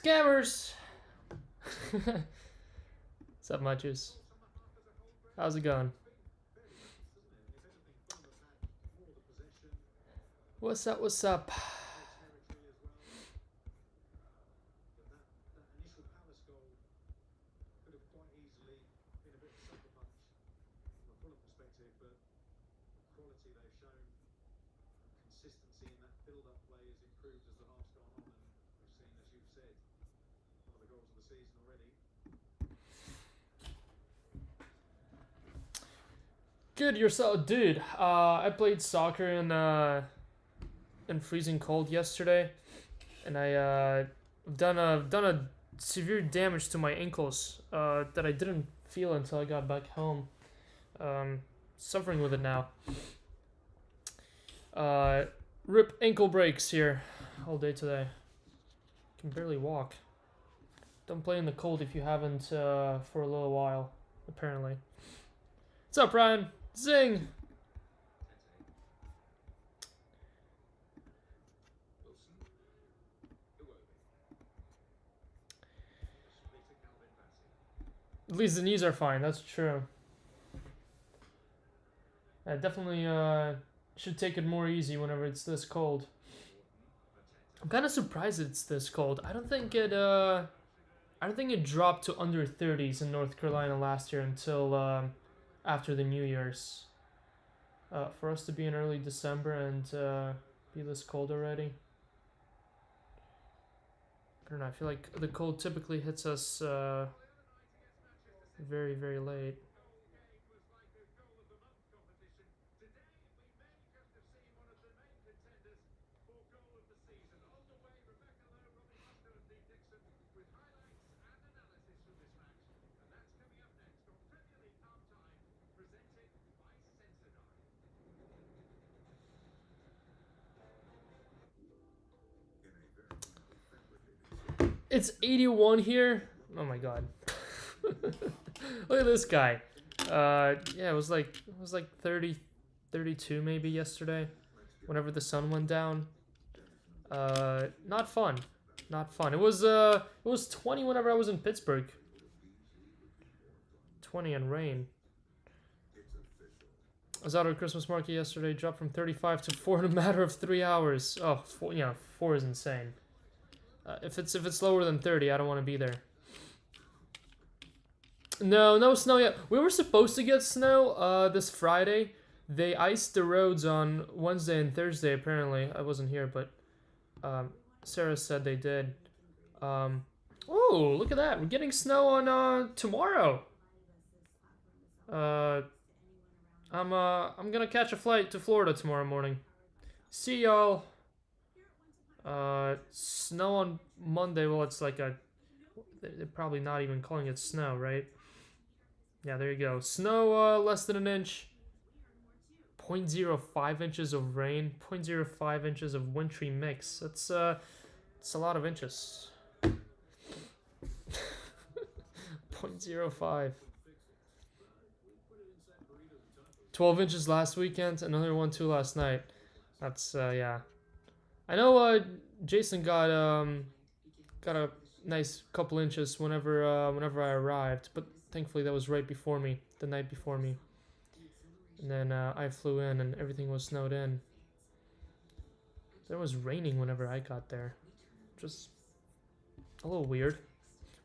Scammers! What's up, Munches? How's it going? What's up, what's up? Good, yourself, dude. I played soccer in freezing cold yesterday, and I done a severe damage to my ankles that I didn't feel until I got back home. Suffering with it now. Rip ankle breaks here all day today. Can barely walk. Don't play in the cold if you haven't for a little while, apparently. What's up, Ryan? Zing! At least the knees are fine, that's true. I definitely should take it more easy whenever it's this cold. I'm kind of surprised it's this cold. I don't think it dropped to under 30s in North Carolina last year until after the New Year's. For us to be in early December and be this cold already. I don't know, I feel like the cold typically hits us very, very late. It's 81 here. Oh my god. Look at this guy. Yeah, it was like 30, 32 maybe yesterday, whenever the sun went down. Not fun. Not fun. It was 20 whenever I was in Pittsburgh. 20 and rain. I was out at a Christmas market yesterday, dropped from 35 to 4 in a matter of 3 hours. Oh, 4, yeah, 4 is insane. If it's lower than 30, I don't want to be there. No snow yet. We were supposed to get snow this Friday. They iced the roads on Wednesday and Thursday, apparently. I wasn't here, but Sarah said they did. Oh, look at that. We're getting snow on tomorrow. I'm gonna catch a flight to Florida tomorrow morning. See y'all. Snow on Monday. Well, it's like they're probably not even calling it snow, right? Yeah, there you go. Snow less than an inch. 0.05 inches of rain. 0.05 inches of wintry mix. That's it's a lot of inches. 0.05. 12 inches last weekend. Another one too last night. That's yeah. I know Jason got a nice couple inches whenever I arrived, but thankfully that was right before me, the night before me. And then I flew in and everything was snowed in. It was raining whenever I got there. Just a little weird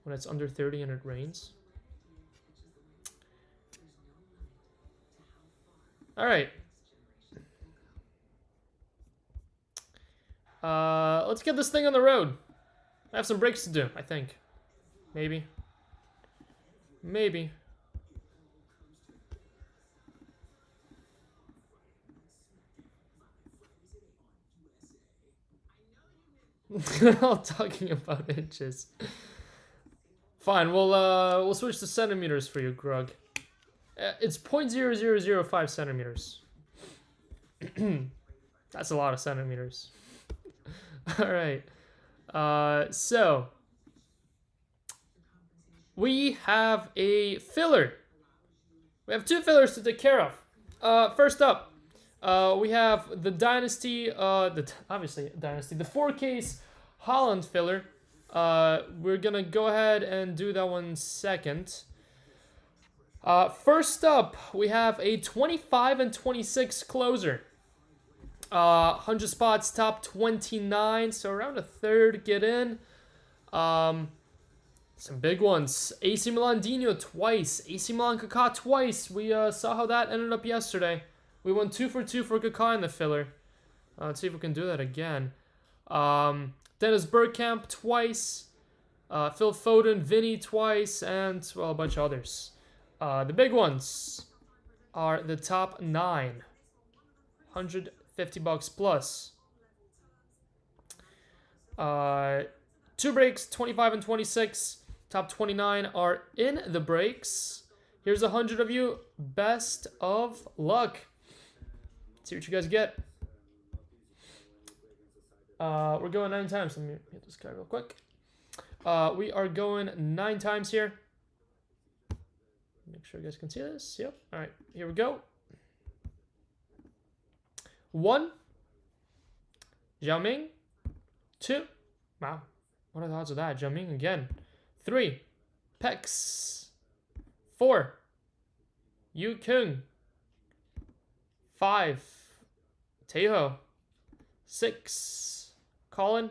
when it's under 30 and it rains. All right. Let's get this thing on the road. I have some breaks to do, I think. Maybe. Maybe. All talking about inches. Fine, we'll switch to centimeters for you, Grug. It's 0.0005 centimeters. That's a lot of centimeters. All right. So we have a filler. We have 2 fillers to take care of. First up, we have the Dynasty, obviously Dynasty, the 4-case Holland filler. We're gonna go ahead and do that one second. First up, we have a 25 and 26 closer. 100 spots, top 29, so around a third get in. Some big ones. AC Milan Dino twice. AC Milan Kaká twice. We saw how that ended up yesterday. We went 2 for 2 for Kaká in the filler. Let's see if we can do that again. Dennis Bergkamp twice. Phil Foden, Vinny twice, and, well, a bunch of others. The big ones are the top 9. $150 plus. 2 breaks, 25 and 26. Top 29 are in the breaks. Here's 100 of you. Best of luck. Let's see what you guys get. We're going 9 times. Let me hit this guy real quick. We are going 9 times here. Make sure you guys can see this. Yep. All right. Here we go. 1. Zhao Ming. 2. Wow. What are the odds of that? Zhao Ming again. 3. Pex. 4. Yu Kung. 5. Teho. 6. Colin.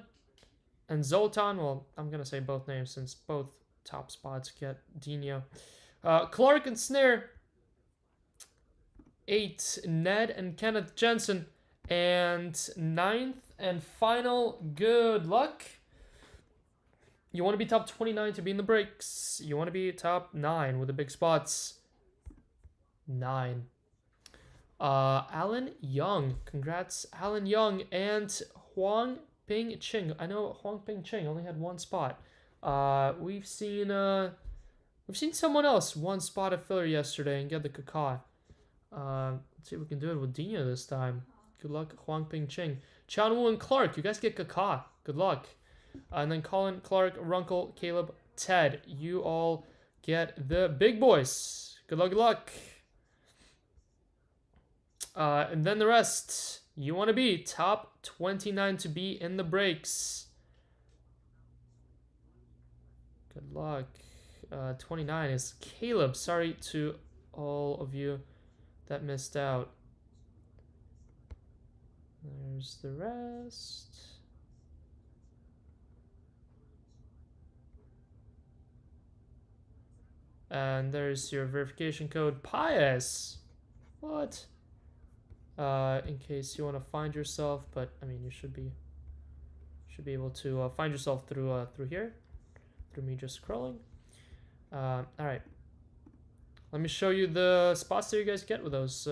And Zoltan. Well, I'm going to say both names since both top spots get Dino. Clark and Snare. 8. Ned and Kenneth Jensen. And 9th and final, good luck. You want to be top 29 to be in the breaks. You want to be top 9 with the big spots. 9. Alan Young. Congrats, Alan Young. And Huang Ping Ching. I know Huang Ping Ching only had 1 spot. We've seen someone else 1 spot of filler yesterday and get the Kaká. Let's see if we can do it with Dino this time. Good luck, Huang Ping Ching. Chanwu and Clark, you guys get Kaká. Good luck. And then Colin, Clark, Runkle, Caleb, Ted. You all get the big boys. Good luck, good luck. And then the rest. You want to be top 29 to be in the breaks. Good luck. 29 is Caleb. Sorry to all of you that missed out. There's the rest. And there's your verification code, Pius. What? In case you want to find yourself, but I mean you should be able to find yourself through here, through me just scrolling. All right. Let me show you the spots that you guys get with those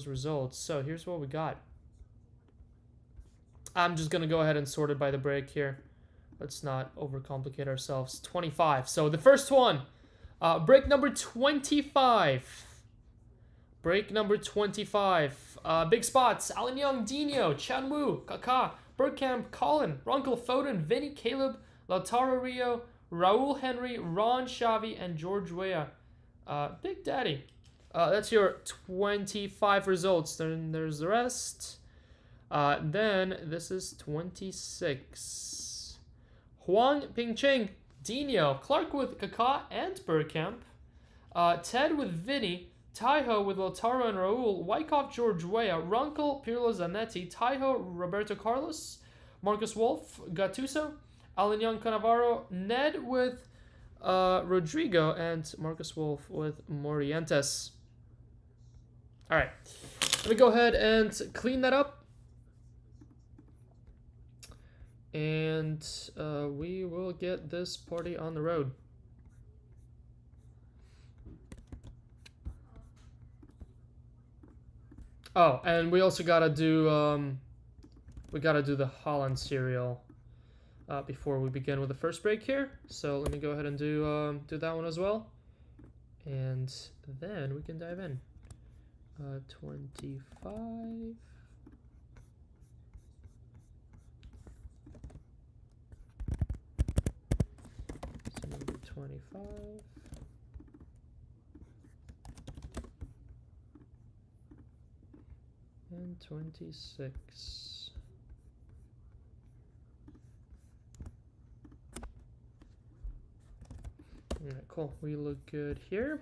results. So here's what we got. I'm just gonna go ahead and sort it by the break here. Let's not overcomplicate ourselves. 25. So the first one, break number 25. Break number 25. Big spots: Alan Young, Dino, Chanwu, Kaká, Bergkamp, Colin, Runkle, Foden, Vinny, Caleb, Lautaro Rio, Raul Henry, Ron Xavi, and George Weah. Big Daddy. That's your 25 results. Then there's the rest. Then this is 26. Huang Pingcheng, Dino, Clark with Kaká and Bergkamp, Ted with Vinny, Taiho with Lautaro and Raul, Wyckoff, George Weah, Runkle, Pirlo Zanetti, Taiho, Roberto Carlos, Marcus Wolf, Gattuso, Alan Young, Cannavaro, Ned with Rodrigo, and Marcus Wolf with Morientes. All right, let me go ahead and clean that up. And we will get this party on the road. Oh, and we also gotta do the Holland cereal before we begin with the first break here. So let me go ahead and do that one as well, and then we can dive in. 25. 25. And 26. cool. We look good here.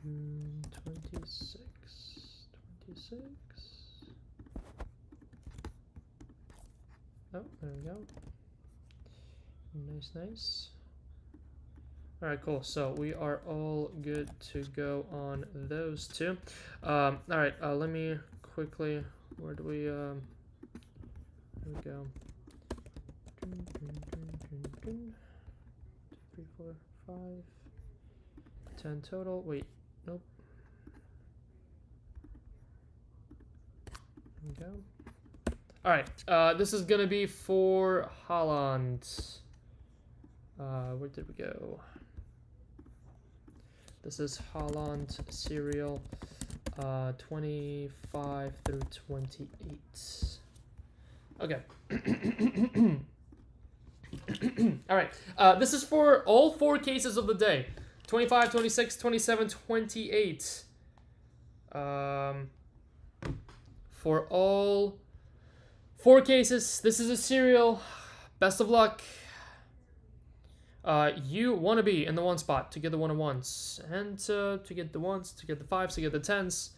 26. 26. Oh, there we go. Nice, nice. All right, cool. So we are all good to go on those two. All right, let me quickly. Where do we? There we go. 2, 3, 4, 5, 10 total. Wait, nope. There we go. All right, this is gonna be for Holland. Where did we go? This is Holland serial 25 through 28. Okay. All right. This is for all 4 cases of the day. 25, 26, 27, 28. For all 4 cases, this is a serial. Best of luck. You want to be in the 1 spot to get the 1 of 1s, and to get the 1s, to get the 5s, to get the 10s.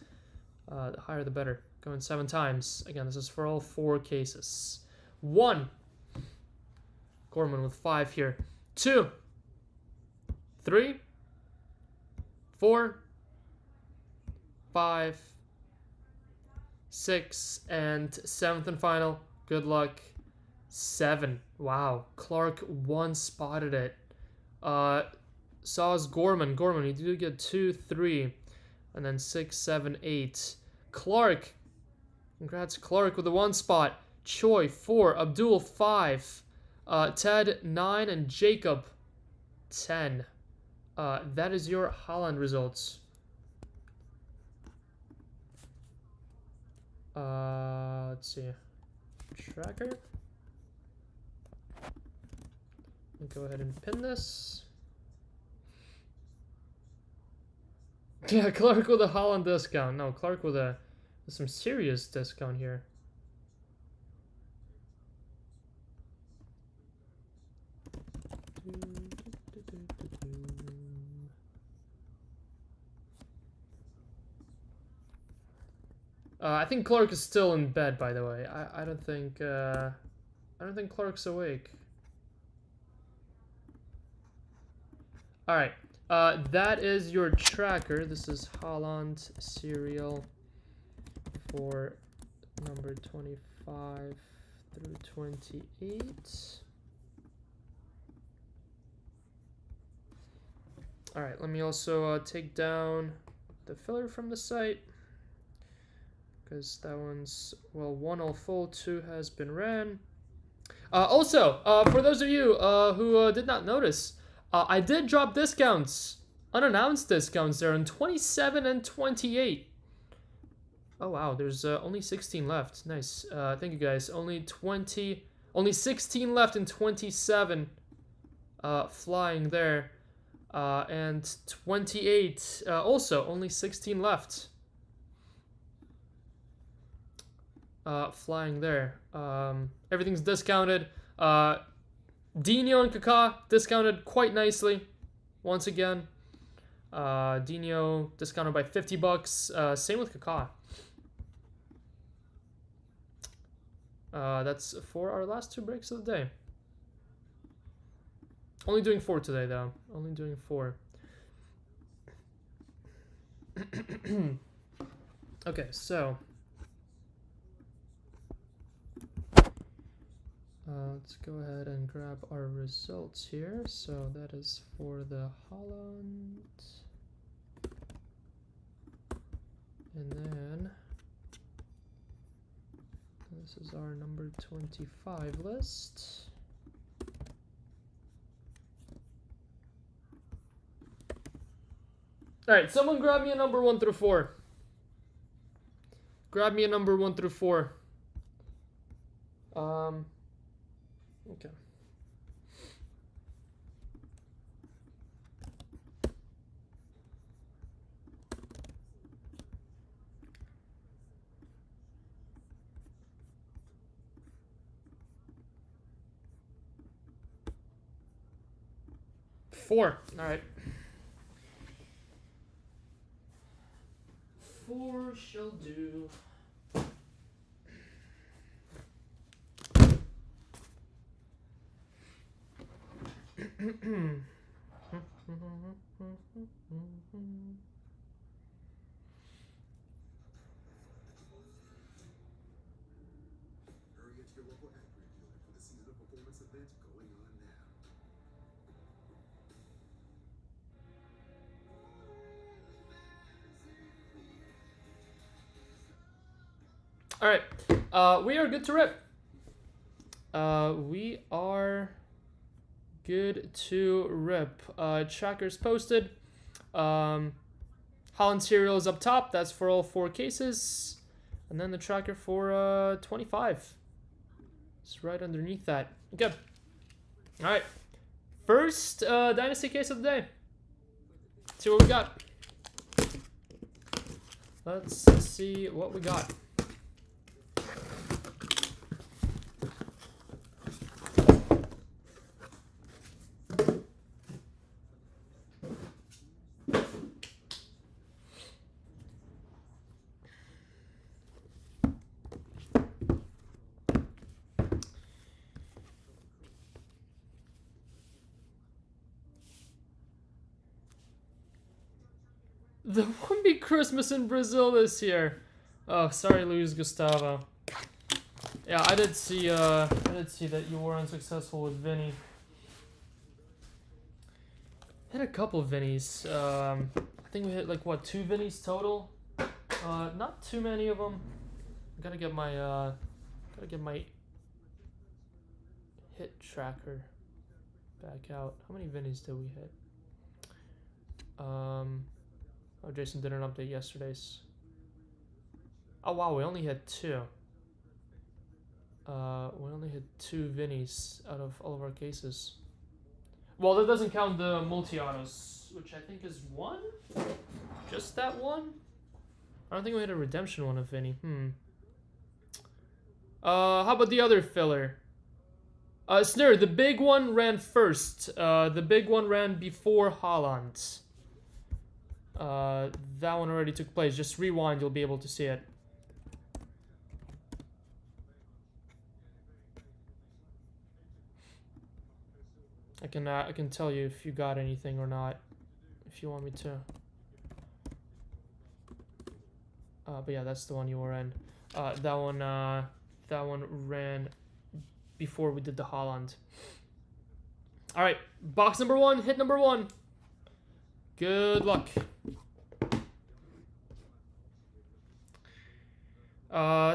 The higher the better. Going 7 times. Again, this is for all 4 cases. 1. Gorman with 5 here. 2. 3. 4. 5. 6. And 7th and final. Good luck. 7. Wow. Clark 1 spotted it. Saws Gorman. Gorman, you do get 2, 3. And then 6, 7, 8. Clark. Congrats, Clark, with the 1 spot. Choi 4. Abdul 5. Ted 9. And Jacob 10. That is your Holland results. Let's see. Tracker. Go ahead and pin this. Yeah, Clark with a Holland discount. No, Clark with some serious discount here. I think Clark is still in bed, by the way. I don't think Clark's awake. All right, that is your tracker. This is Holland serial for number 25 through 28. All right, let me also take down the filler from the site, because that one's, well, 1 all full, 2 has been ran. Also, for those of you who did not notice, I did drop discounts, unannounced discounts there on 27 and 28. Oh wow, there's only 16 left. Nice. Thank you guys. Only 16 left in 27. Flying there. And 28. Also, only 16 left. Flying there. Everything's discounted. Dino and Kaká discounted quite nicely. Once again. Dino discounted by $50. Same with Kaká. That's for our last 2 breaks of the day. Only doing 4 today, though. Only doing 4. Okay, so let's go ahead and grab our results here. So that is for the Holland. And then this is our number 25 list. Alright, someone grab me a number 1 through 4. Grab me a number 1 through 4. Okay. 4. All right. 4 shall do. All right, we are good to rip. We are good to rip. Trackers posted. Holland serial is up top. That's for all 4 cases. And then the tracker for 25. It's right underneath that. Good. All right. First Dynasty case of the day. Let's see what we got. Let's see what we got. There won't be Christmas in Brazil this year. Oh, sorry, Luis Gustavo. Yeah, I did see that you were unsuccessful with Vinny. Hit a couple of Vinnies. I think we hit like what, 2 Vinnies total. Not too many of them. Gotta get my hit tracker back out. How many Vinnies did we hit? Oh, Jason did an update yesterday's. Oh wow, we only had 2. We only had 2 Vinnies out of all of our cases. Well, that doesn't count the multi-autos, which I think is 1? Just that one? I don't think we had a redemption one of Vinny. How about the other filler? Snare, the big one ran first. The big one ran before Holland. That one already took place. Just rewind, you'll be able to see it. I can tell you if you got anything or not, if you want me to. But yeah, that's the one you were in. That one ran before we did the Holland. All right, box number 1, hit number 1. Good luck.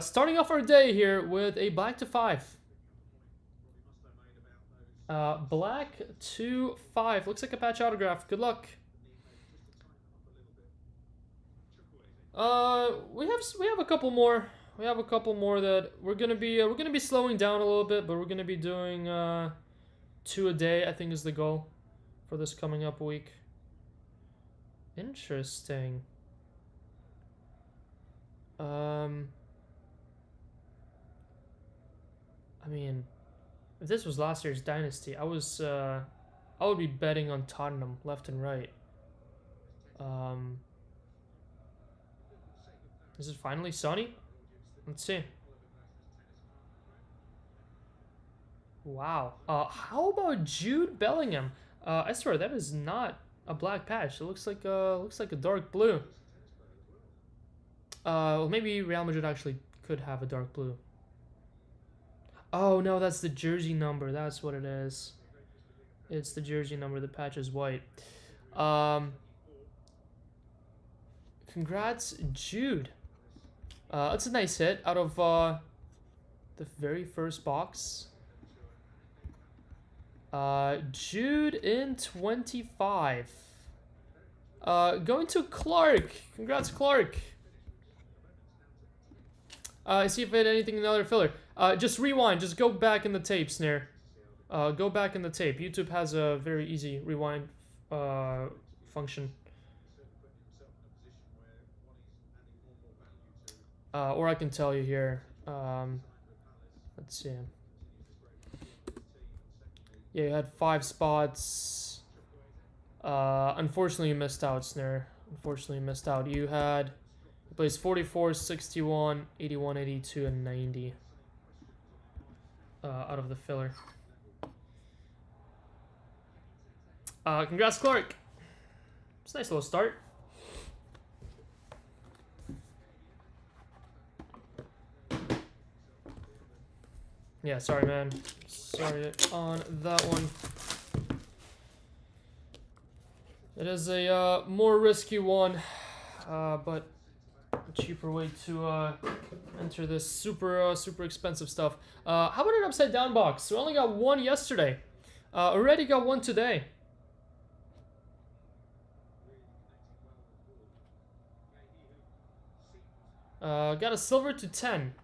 Starting off our day here with a black to 5. Black to 5. Looks like a patch autograph. Good luck. We have a couple more. We have a couple more that we're gonna be slowing down a little bit, but we're gonna be doing 2 a day. I think is the goal for this coming up week. Interesting. I mean, if this was last year's Dynasty, I would be betting on Tottenham left and right. Is it finally sunny? Let's see. Wow. How about Jude Bellingham? I swear that is not a black patch. It looks like a dark blue. Well, maybe Real Madrid actually could have a dark blue. Oh no, that's the jersey number. That's what it is. It's the jersey number. The patch is white. Congrats, Jude. That's a nice hit out of the very first box. Jude in 25. Going to Clark. Congrats, Clark. See if I had anything in the other filler. Just rewind. Just go back in the tape, Snare. Go back in the tape. YouTube has a very easy rewind function. Or I can tell you here. Let's see. Yeah, you had 5 spots. Unfortunately, you missed out, Snare. Unfortunately, you missed out. You plays 44, 61, 81, 82, and 90 out of the filler. Congrats, Clark. It's a nice little start. Yeah, sorry, man. Sorry on that one. It is a more risky one, but a cheaper way to enter this super expensive stuff. How about an upside down box? We only got one yesterday. Already got one today. Got a silver to 10.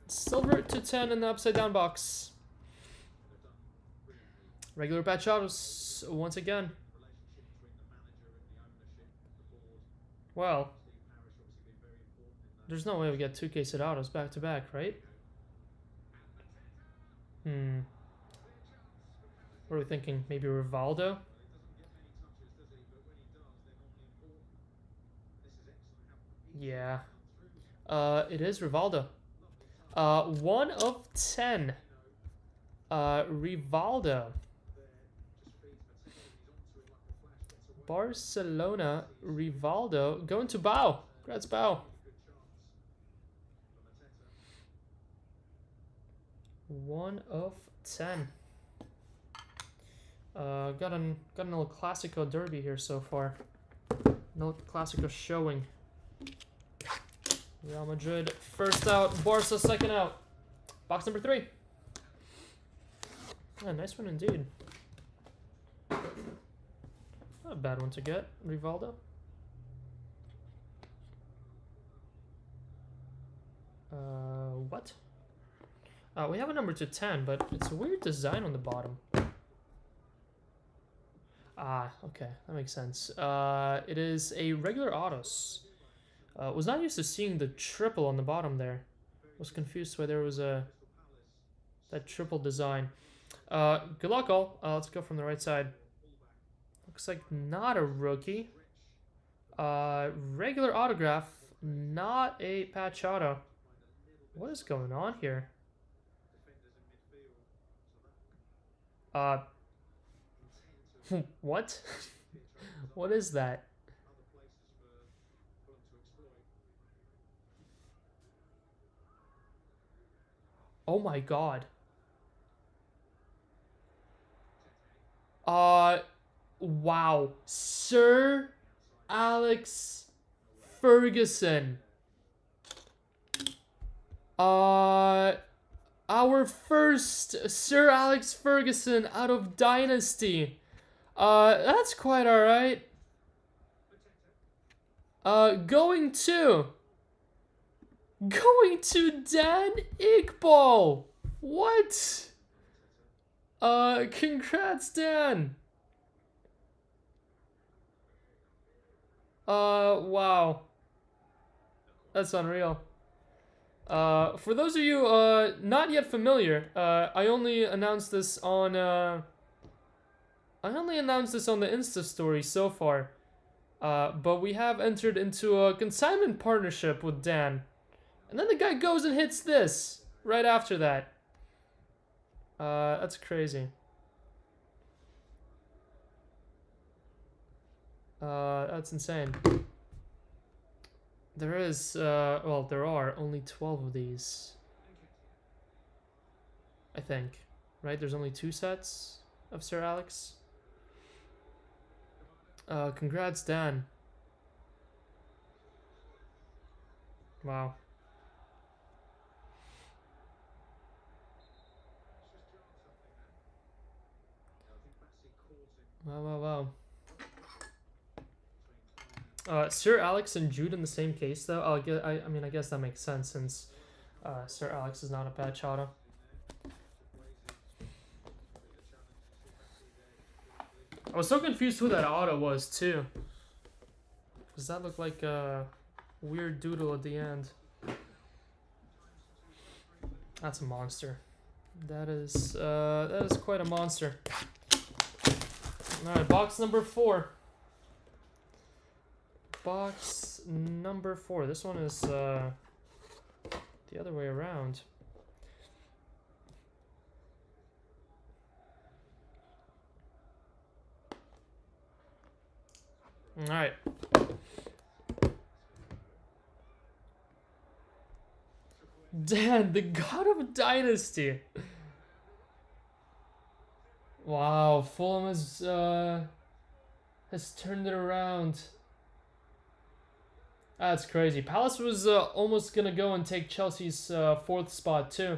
Silver to 10 in the upside down box. Regular patch autos once again. Well, there's no way we get 2K autos back to back, right? What are we thinking? Maybe Rivaldo? Yeah. It is Rivaldo. 1 of 10. Rivaldo. Barcelona, Rivaldo. Going to Bow. Congrats, Bow. 1 of 10. Got a little Classico derby here so far. No Classico showing. Real Madrid first out, Barca second out. Box number 3. Yeah, nice one indeed. Not a bad one to get, Rivaldo. What? We have a number to 10, but it's a weird design on the bottom. Ah, okay, that makes sense. It is a regular autos. Was not used to seeing the triple on the bottom there. Was confused why there was that triple design. Good luck, all. Let's go from the right side. Looks like not a rookie. Regular autograph, not a patch auto. What is going on here? What? What is that? Oh my god. Wow. Sir Alex Ferguson. Our first Sir Alex Ferguson out of Dynasty. That's quite alright. Going to Dan Iqbal. What? Congrats, Dan. Wow. That's unreal. For those of you not yet familiar, I only announced this on the Insta story so far. But we have entered into a consignment partnership with Dan. And then the guy goes and hits this right after that. That's crazy. That's insane. There is, well, there are only 12 of these. I think. Right? There's only 2 sets of Sir Alex. Congrats, Dan. Wow. Wow. Sir Alex and Jude in the same case, though. I mean, I guess that makes sense since Sir Alex is not a patch auto. I was so confused who that auto was too. Does that look like a weird doodle at the end? That's a monster. That is quite a monster. Alright, box number 4. Box number 4. This one is the other way around. Alright. Dan, the god of Dynasty. Wow, Fulham has turned it around. That's crazy. Palace was almost gonna go and take Chelsea's 4th spot too.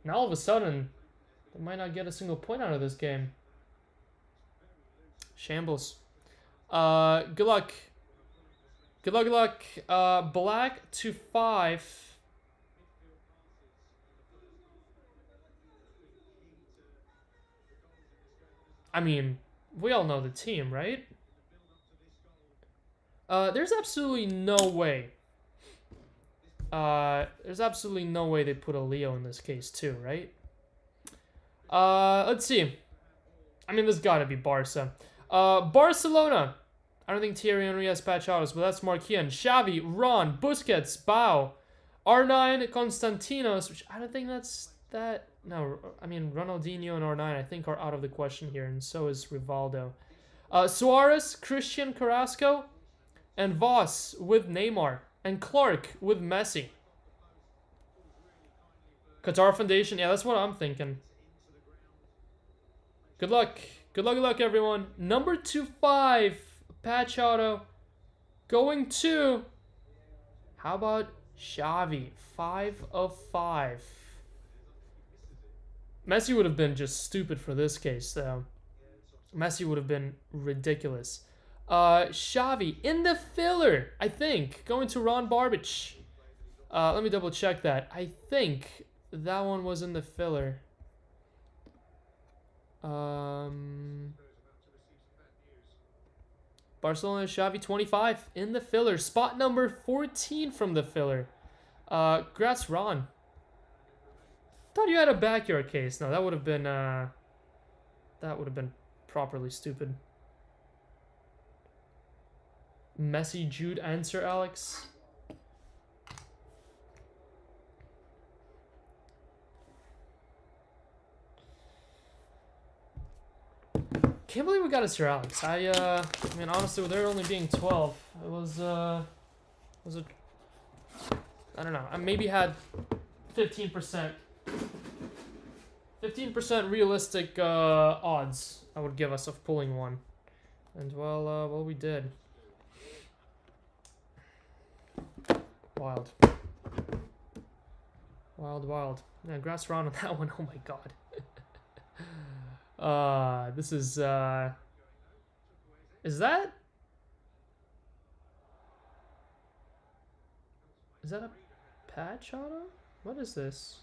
Now all of a sudden, they might not get a single point out of this game. Shambles. Good luck. Good luck, good luck. Black to 5. I mean, we all know the team, right? There's absolutely no way. There's absolutely no way they put a Leo in this case too, right? Let's see. I mean, there's gotta be Barca. Barcelona. I don't think Thierry Henry has patch autos, but that's Marquinhos. Xavi, Ron, Busquets, Bao, R9, Constantinos, which I don't think that's that. No, I mean, Ronaldinho and R9 I think are out of the question here, and so is Rivaldo. Suarez, Christian Carrasco, and Voss with Neymar, and Clark with Messi. Qatar Foundation, yeah, that's what I'm thinking. Good luck. Good luck, good luck, everyone. Number 25, patch auto, going to, how about Xavi? 5 of 5. Messi would have been just stupid for this case, though. Messi would have been ridiculous. Xavi in the filler, I think. Going to Ron Barbich. Let me double check that. I think that one was in the filler. Barcelona Xavi 25 in the filler. Spot number 14 from the filler. Congrats, Ron. Thought you had a backyard case. No, that would have been properly stupid. Messi, Jude, answer, Alex. Can't believe we got a Sir Alex. I mean, honestly, with there only being 12, it was a, I don't know. I maybe had 15%. 15% realistic odds I would give us of pulling one, and well, we did. Wild, wild, wild. Yeah, grass round on that one. Oh my god. This is that a patch auto? What is this?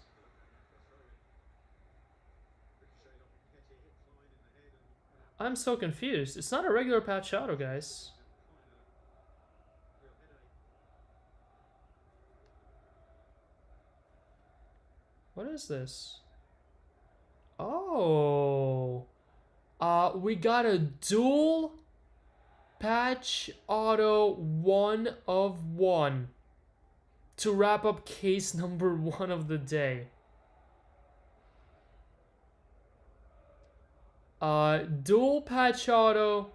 I'm so confused. It's not a regular patch auto, guys. What is this? Oh. We got a dual patch auto 1 of 1 to wrap up case number 1 of the day. Dual patch auto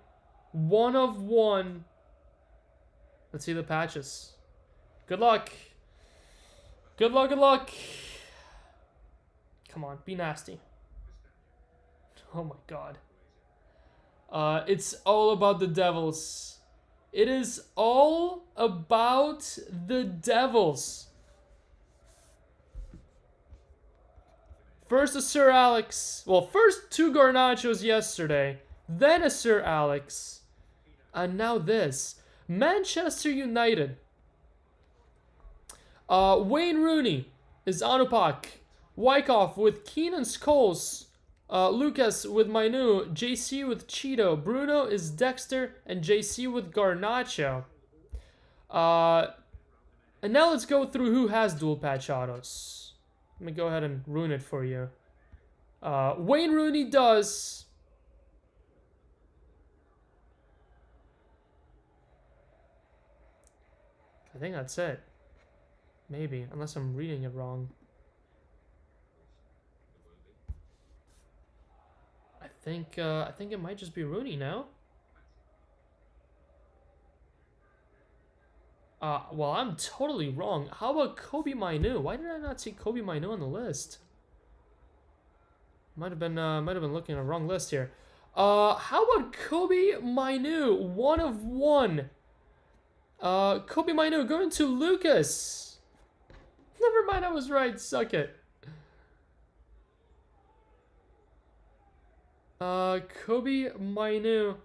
1 of 1. Let's see the patches. Good luck. Good luck, good luck. Come on, be nasty. Oh my god. It's all about the Devils. It is all about the Devils. First a Sir Alex. Well, first 2 Garnachos yesterday. Then a Sir Alex. And now this. Manchester United. Wayne Rooney is Anupak. Wyckoff with Keenan Scholes. Lucas with Mainu. JC with Cheeto. Bruno is Dexter. And JC with Garnacho. And now let's go through who has dual patch autos. Let me go ahead and ruin it for you. Wayne Rooney does. I think that's it. Maybe, unless I'm reading it wrong. I think it might just be Rooney now. Well, I'm totally wrong. How about Kobe Mainu? Why did I not see Kobe Mainu on the list? Might have been looking at a wrong list here. How about Kobe Mainu? 1 of 1. Kobe Mainu going to Lucas. Never mind, I was right. Suck it. Kobe Mainu.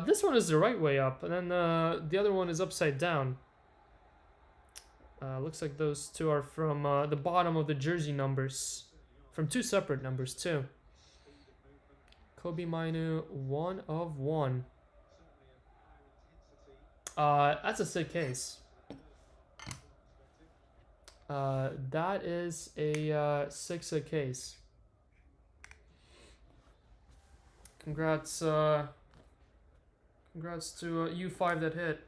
This one is the right way up, and then the other one is upside down. Looks like those two are from the bottom of the jersey numbers. From 2 separate numbers, too. Kobe Mainu, 1 of 1. That's a sick case. That is a 6 case. Congrats, congrats to U5 that hit.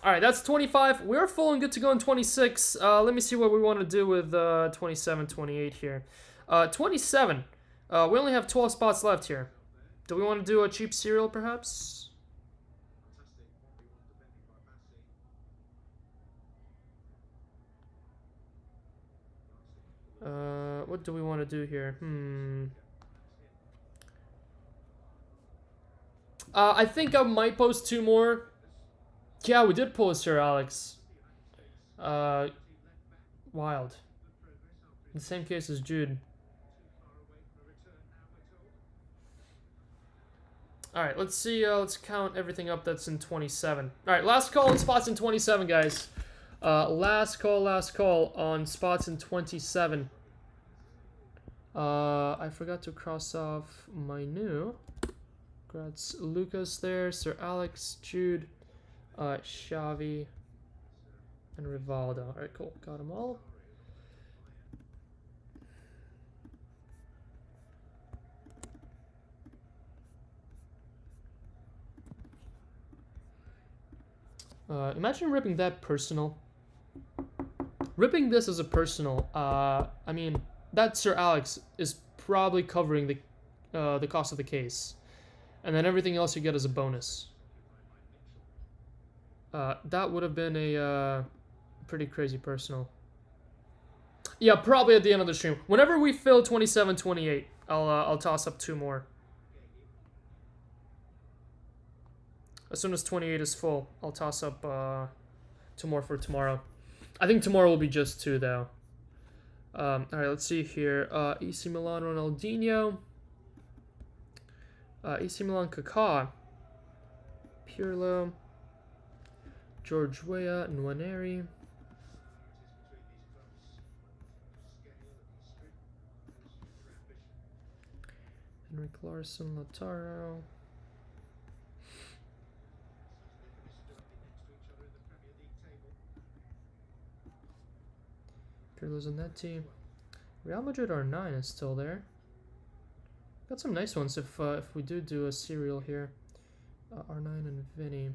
All right, that's 25. We're full and good to go in 26. Let me see what we want to do with 27, 28 here. 27. We only have 12 spots left here. Do we want to do a cheap cereal, perhaps? What do we want to do here? I think I might post 2 more. Yeah, we did post her, Alex. Wild. The same case as Jude. Alright, let's see, let's count everything up that's in 27. Alright, last call on spots in 27, guys. Last call on spots in 27. I forgot to cross off Mainu. Congrats, Lucas there, Sir Alex, Jude, Xavi, and Rivaldo. Alright, cool. Got them all. Imagine ripping that personal. Ripping this as a personal, I mean, that Sir Alex is probably covering the cost of the case. And then everything else you get as a bonus. That would have been a pretty crazy personal. Yeah, probably at the end of the stream. Whenever we fill 27, 28, I'll toss up 2 more. As soon as 28 is full, I'll toss up 2 more for tomorrow. I think tomorrow will be just 2, though. Alright, let's see here. AC Milan Ronaldinho. AC Milan Kaká. Pirlo. George Weah, Nwaneri. Henrik Larsson, Lautaro. Pirlo Zanetti. Real Madrid R9 is still there. Got some nice ones if we do a serial here. R9 and Vinny.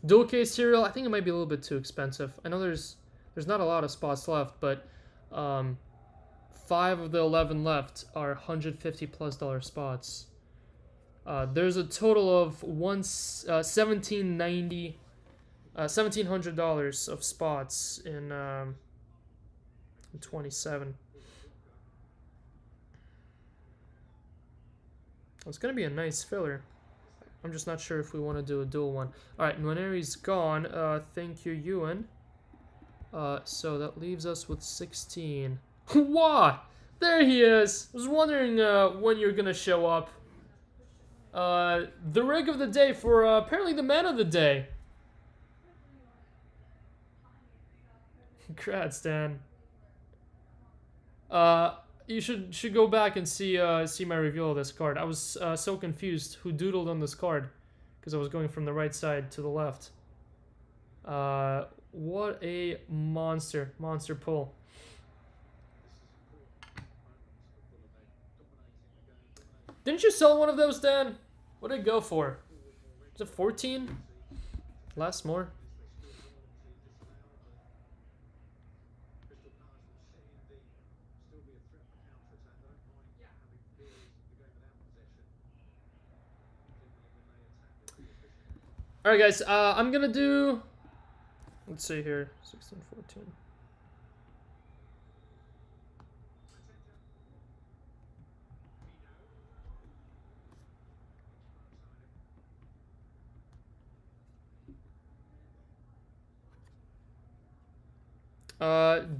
Dual case serial, I think it might be a little bit too expensive. I know there's not a lot of spots left, but 5 of the 11 left are $150+ spots. There's a total of $1,700 of spots in 27. It's gonna be a nice filler. I'm just not sure if we want to do a dual one. Alright, Nwaneri's gone. Thank you, Ewan. So that leaves us with 16. What? There he is! I was wondering when you're gonna show up. The rig of the day for apparently the man of the day. Congrats, Dan. You should go back and see my review of this card. I was so confused who doodled on this card because I was going from the right side to the left. What a monster pull. Didn't you sell one of those, Dan? What did it go for? Was it 14? Less, more? Alright, guys, I'm gonna do... Let's see here. 16, 14.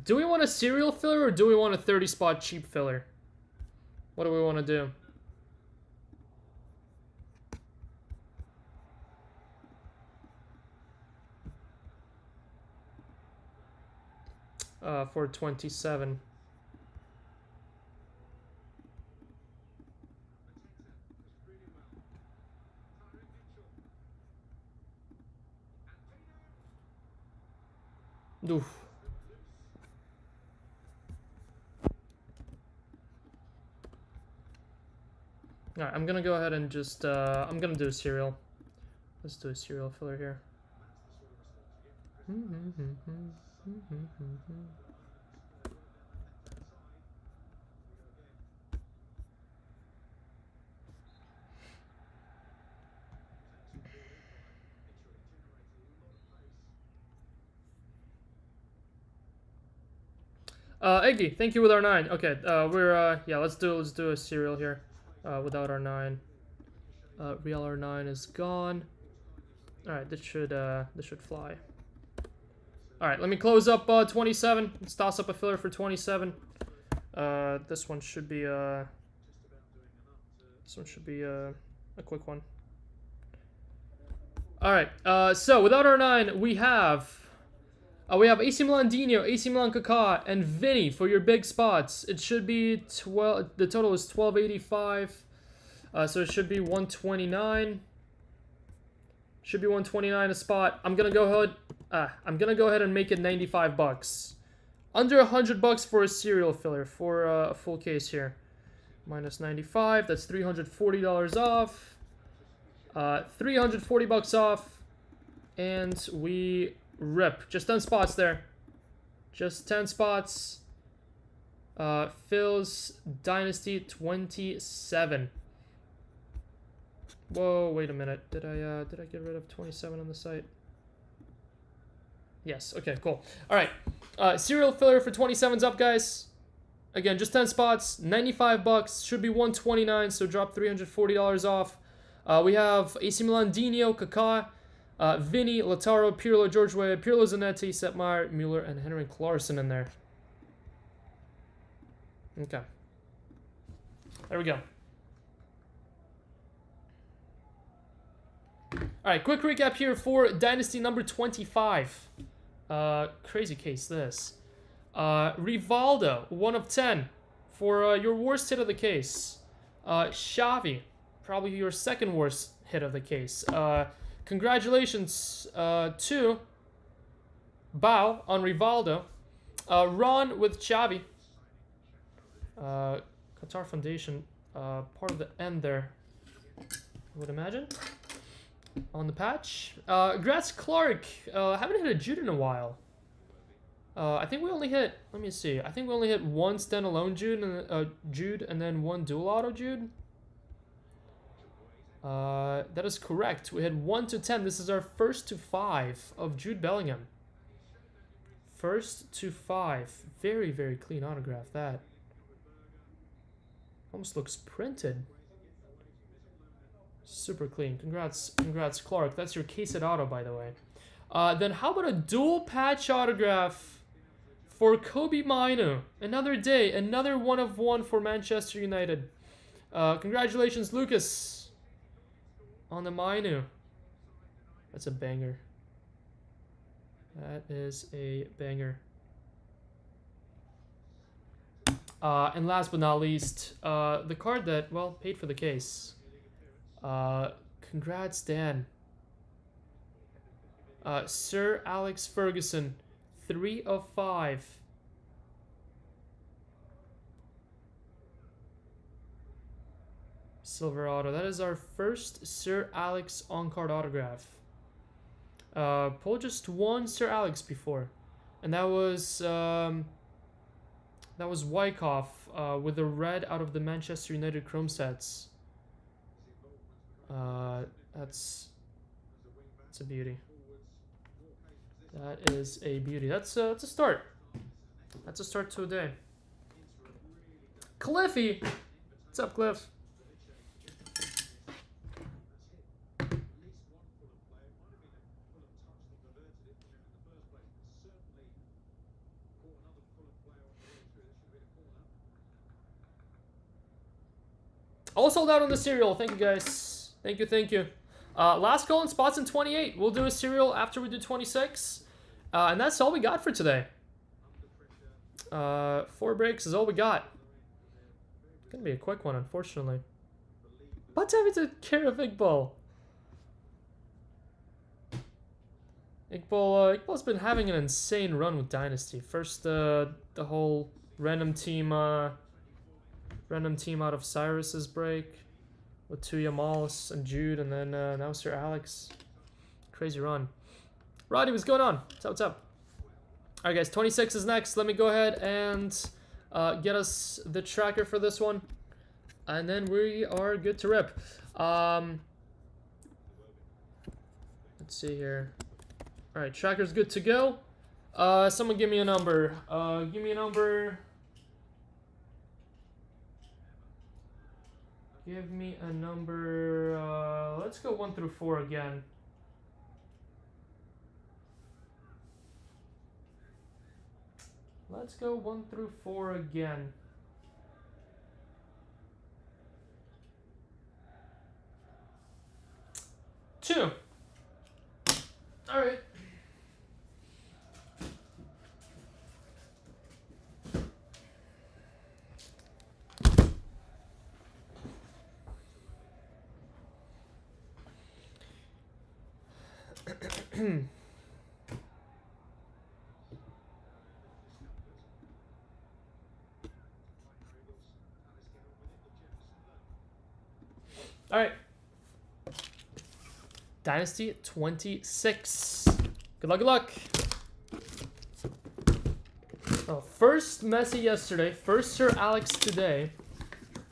Do we want a serial filler or do we want a 30 spot cheap filler? What do we want to do? For 27. Oof. Alright, I'm gonna go ahead and just, I'm gonna do a serial. Let's do a serial filler here. Eggy, thank you with R9. Okay, yeah, let's do a serial here, without R9. Real R9 is gone. All right, this should fly. All right, let me close up 27. Let's toss up a filler for 27. This one should be a quick one. All right, so without R9, we have AC Milan Dino, AC Milan Kaká, and Vinny for your big spots. It should be 12. The total is 1285. So it should be 129. Should be 129 a spot. I'm gonna go ahead and make it 95 bucks. Under 100 bucks for a serial filler for a full case here. Minus 95. That's $340 off. 340 bucks off, and we rip. Just 10 spots there. Just 10 spots. Phil's Dynasty 27. Whoa, wait a minute. Did I get rid of 27 on the site? Yes. Okay, cool. All right. Serial filler for 27's up, guys. Again, just 10 spots, 95 bucks. Should be 129, so drop $340 off. We have AC Milan Dino, Kaká, Vinny, Lautaro, Pirlo, George Weah, Pirlo Zanetti, Setmaier, Mueller, and Henrik Larsson in there. Okay. There we go. Alright, quick recap here for Dynasty number 25. Crazy case, this. Rivaldo, 1 of 10 for your worst hit of the case. Xavi, probably your second worst hit of the case. Congratulations to Bao on Rivaldo. Ron with Xavi. Qatar Foundation, part of the end there, I would imagine. On the patch. Congrats, Clark. Haven't hit a Jude in a while. I think we only hit, let me see. I think we only hit one standalone Jude and then one dual auto Jude. That is correct. We had 1 to 10. This is our first to 5 of Jude Bellingham. First to 5. Very, very clean autograph, that. Almost looks printed. Super clean. Congrats, Clark. That's your case at auto, by the way. Then how about a dual patch autograph for Kobe Mainu? Another day, another 1 of 1 for Manchester United. Congratulations, Lucas. on the Mainu. That's a banger. That is a banger. And last but not least, the card that, well, paid for the case. Congrats, Dan. Sir Alex Ferguson, 3 of 5. Silver auto. That is our first Sir Alex on-card autograph. Pulled just one Sir Alex before, and that was Wyckoff with the red out of the Manchester United Chrome sets. That's a beauty. That is a beauty. That's a start. That's a start to a day. Cliffy, what's up, Cliff? All sold out on the cereal. Thank you, guys. Thank you, thank you. Last call in spots in 28. We'll do a cereal after we do 26. And that's all we got for today. 4 breaks is all we got. Gonna be a quick one, unfortunately. But having to care of Iqbal. Iqbal's been having an insane run with Dynasty. First, the whole random team out of Cyrus's break with 2 Yamals and Jude, and then now Sir Alex. Crazy run. Roddy, what's going on? What's up? All right, guys, 26 is next. Let me go ahead and get us the tracker for this one, and then we are good to rip. Let's see here. All right, tracker's good to go. Someone give me a number. Give me a number. Give me a number. Let's go 1 through 4 again. Let's go 1 through 4 again. Two. All right. All right. Dynasty 26. Good luck, good luck. Oh, first Messi yesterday, first Sir Alex today.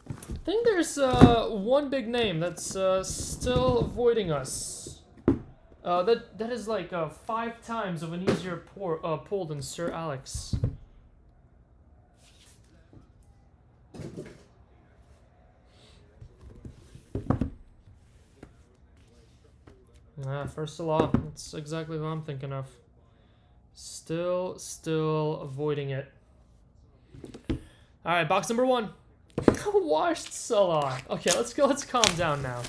I think there's one big name that's still avoiding us. That is like 5 times of an easier pull than Sir Alex. First Salah. That's exactly who I'm thinking of. Still avoiding it. All right, box number 1. Washed Salah. Okay, let's calm down now.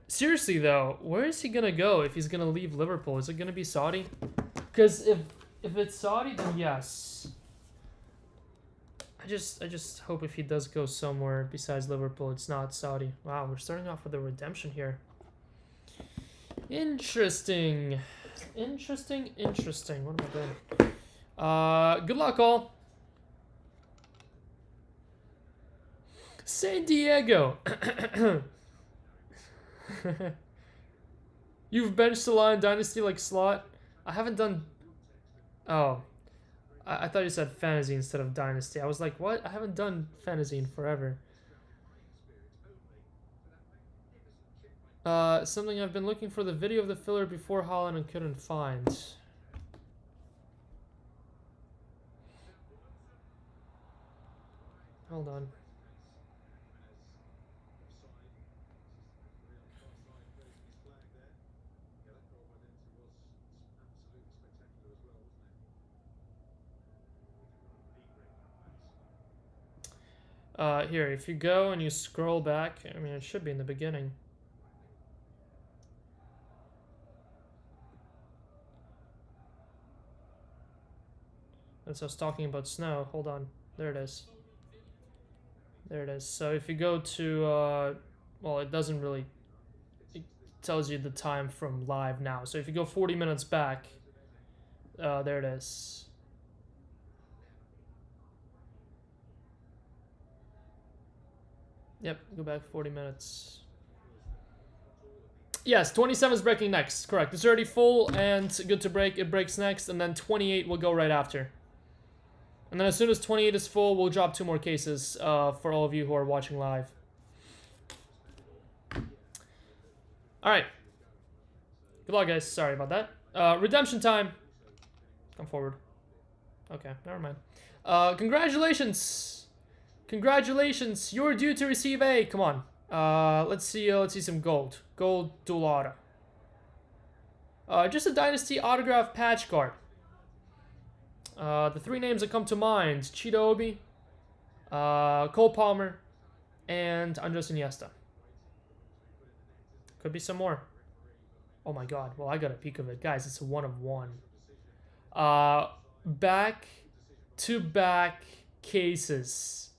Seriously though, where is he gonna go if he's gonna leave Liverpool? Is it gonna be Saudi? Because if it's Saudi, then yes. I just hope if he does go somewhere besides Liverpool, it's not Saudi. Wow, we're starting off with a redemption here. Interesting. What am I doing? Good luck, all. San Diego. You've benched Salah in Dynasty like Slot? I haven't done... Oh. I thought you said Fantasy instead of Dynasty. I was like, what? I haven't done Fantasy in forever. Something I've been looking for the video of the filler before Holland and couldn't find. Hold on. Here, if you go and you scroll back, I mean, it should be in the beginning. And so I was talking about snow. Hold on. There it is. There it is. So if you go to, well, it doesn't really, it tells you the time from live now. So if you go 40 minutes back, there it is. Yep, go back 40 minutes. Yes, 27 is breaking next. Correct. It's already full and good to break. It breaks next, and then 28 will go right after. And then as soon as 28 is full, we'll drop 2 more cases for all of you who are watching live. Alright. Good luck, guys. Sorry about that. Redemption time. Come forward. Okay, never mind. Congratulations. Congratulations. You're due to receive a... Come on. Let's see some gold. Gold dual auto. Just a Dynasty autograph patch card. The 3 names that come to mind: Cheetah Obi, Cole Palmer, and Andres Iniesta. Could be some more. Oh my god. Well, I got a peek of it. Guys, it's a 1 of 1. Back-to-back cases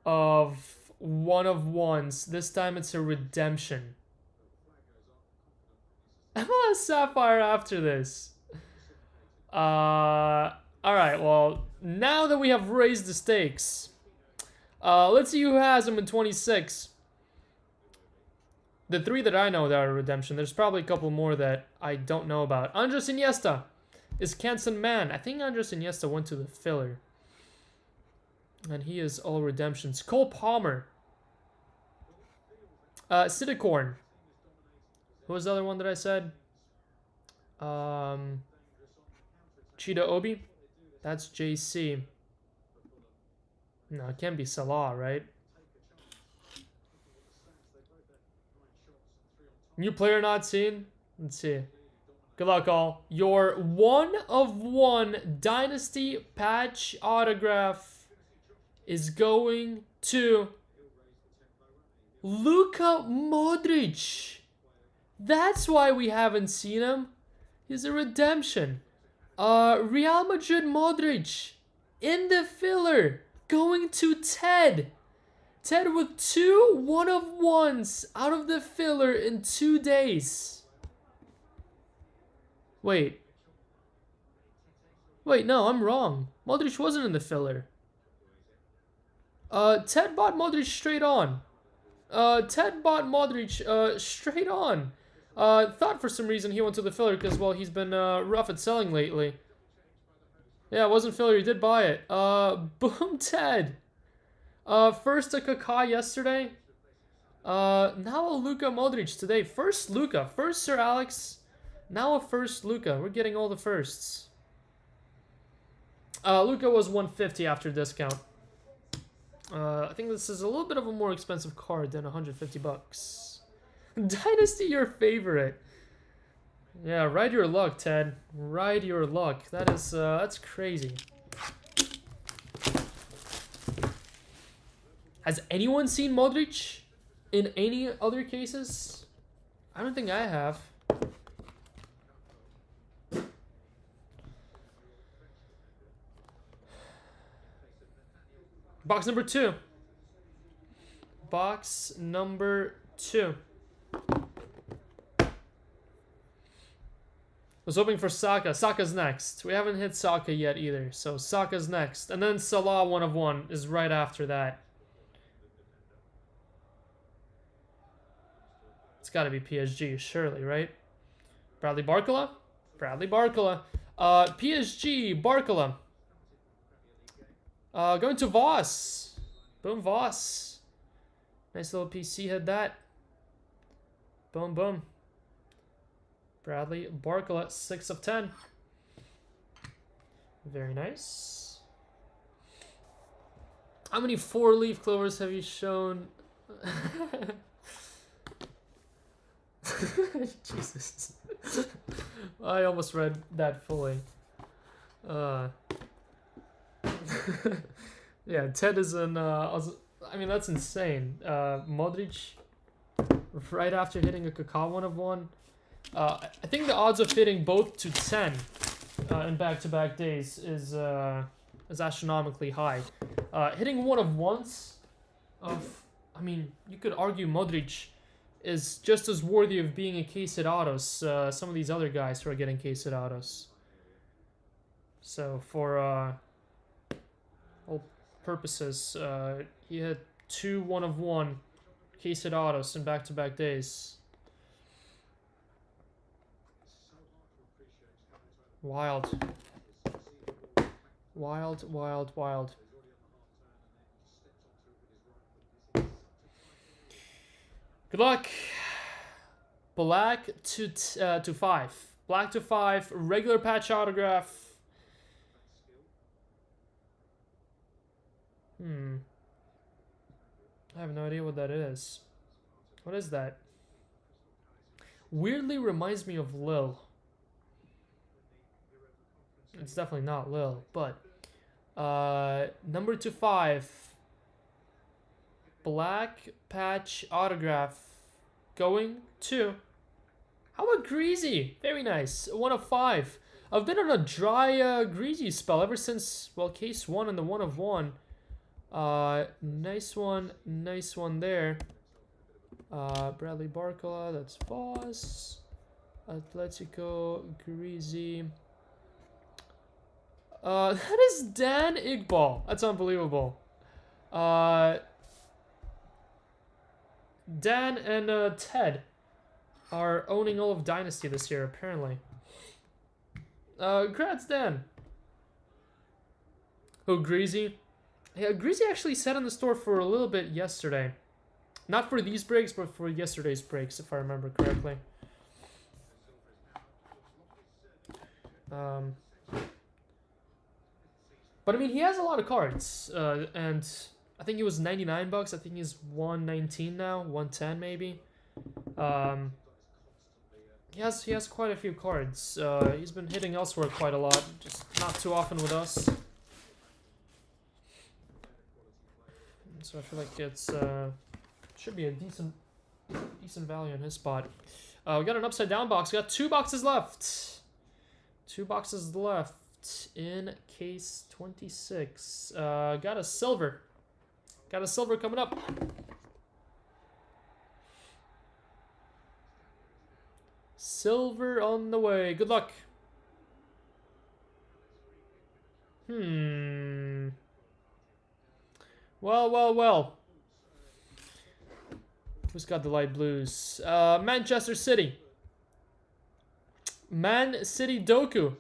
of 1 of 1s. This time it's a redemption. MLS Sapphire after this. Alright, well, now that we have raised the stakes, let's see who has them in 26. The 3 that I know that are redemption, there's probably a couple more that I don't know about. Andres Iniesta is Canson Man. I think Andres Iniesta went to the filler. And he is all redemptions. Cole Palmer. Citycorn. Who was the other one that I said? Cheetah Obi. That's JC. No, it can't be Salah, right? New player not seen? Let's see. Good luck, all. Your 1 of 1 Dynasty patch autograph is going to Luka Modric. That's why we haven't seen him. He's a redemption. Real Madrid Modric in the filler going to Ted. Ted with 2 1 of 1s out of the filler in 2 days. Wait, no, I'm wrong. Modric wasn't in the filler. Ted bought Modric straight on. Ted bought Modric straight on. Thought for some reason he went to the filler because, well, he's been rough at selling lately. Yeah, it wasn't filler, he did buy it. Boom Ted. First a Kaká yesterday. Now a Luka Modric today. First Luka. First Sir Alex. Now a first Luka. We're getting all the firsts. Luka was 150 after discount. I think this is a little bit of a more expensive card than 150 bucks. Dynasty your favorite. Yeah, ride your luck, Ted. Ride your luck. That is, that's crazy. Has anyone seen Modric in any other cases? I don't think I have. Box number 2. Box number 2. Was hoping for Saka. Saka's next. We haven't hit Saka yet either, so Saka's next. And then Salah 1 of 1 is right after that. It's got to be PSG, surely, right? Bradley Barcola? Bradley Barcola. PSG, Barcola. Going to Voss. Boom, Voss. Nice little PC had that. Boom, boom. Bradley Barcola, 6 of 10. Very nice. How many 4-leaf clovers have you shown? Jesus. I almost read that fully. Yeah, Ted is an. I mean, that's insane. Modric, right after hitting a Kaká 1 of 1. I think the odds of hitting both to 10 in back-to-back days is astronomically high. Hitting 1 of 1s of, I mean, you could argue Modric is just as worthy of being a Quesadados. Some of these other guys who are getting Quesadados. So for all purposes, he had 2 1-of-1 Quesadados in back-to-back days. Wild. Wild, wild, wild. Good luck. Black to 5. Black to 5. Regular patch autograph. I have no idea what that is. What is that? Weirdly reminds me of Lil. It's definitely not Lil, but number 2-5. Black patch autograph going to, how about Greasy? Very nice. 1-of-5. I've been on a dry Greasy spell ever since, well, case 1 and the 1-of-1. Nice one there. Bradley Barcola, that's boss. Atletico, Greasy. That is Dan Igbal. That's unbelievable. Dan and Ted are owning all of Dynasty this year, apparently. Congrats, Dan. Oh, Greasy. Yeah, Greasy actually sat in the store for a little bit yesterday. Not for these breaks, but for yesterday's breaks, if I remember correctly. But I mean, he has a lot of cards, and I think he was 99 bucks. I think he's 119 now, 110 maybe. He has quite a few cards. He's been hitting elsewhere quite a lot, just not too often with us. So I feel like it's should be a decent value in his spot. We got an upside down box. We got 2 boxes left. 2 boxes left in case 26. Got a silver. Got a silver coming up. Silver on the way. Good luck. Well. Who's got the light blues? Manchester City. Man City Doku.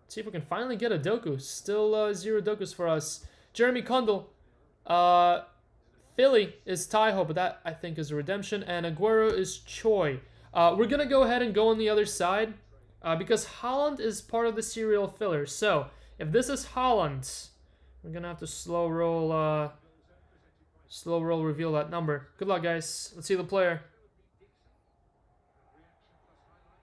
Let's see if we can finally get a Doku. Still 0 Dokus for us. Jeremy Kundal. Philly is Taiho, but that I think is a redemption. And Aguero is Choi. We're going to go ahead and go on the other side because Haaland is part of the serial filler. So if this is Haaland, we're going to have to slow roll reveal that number. Good luck, guys. Let's see the player.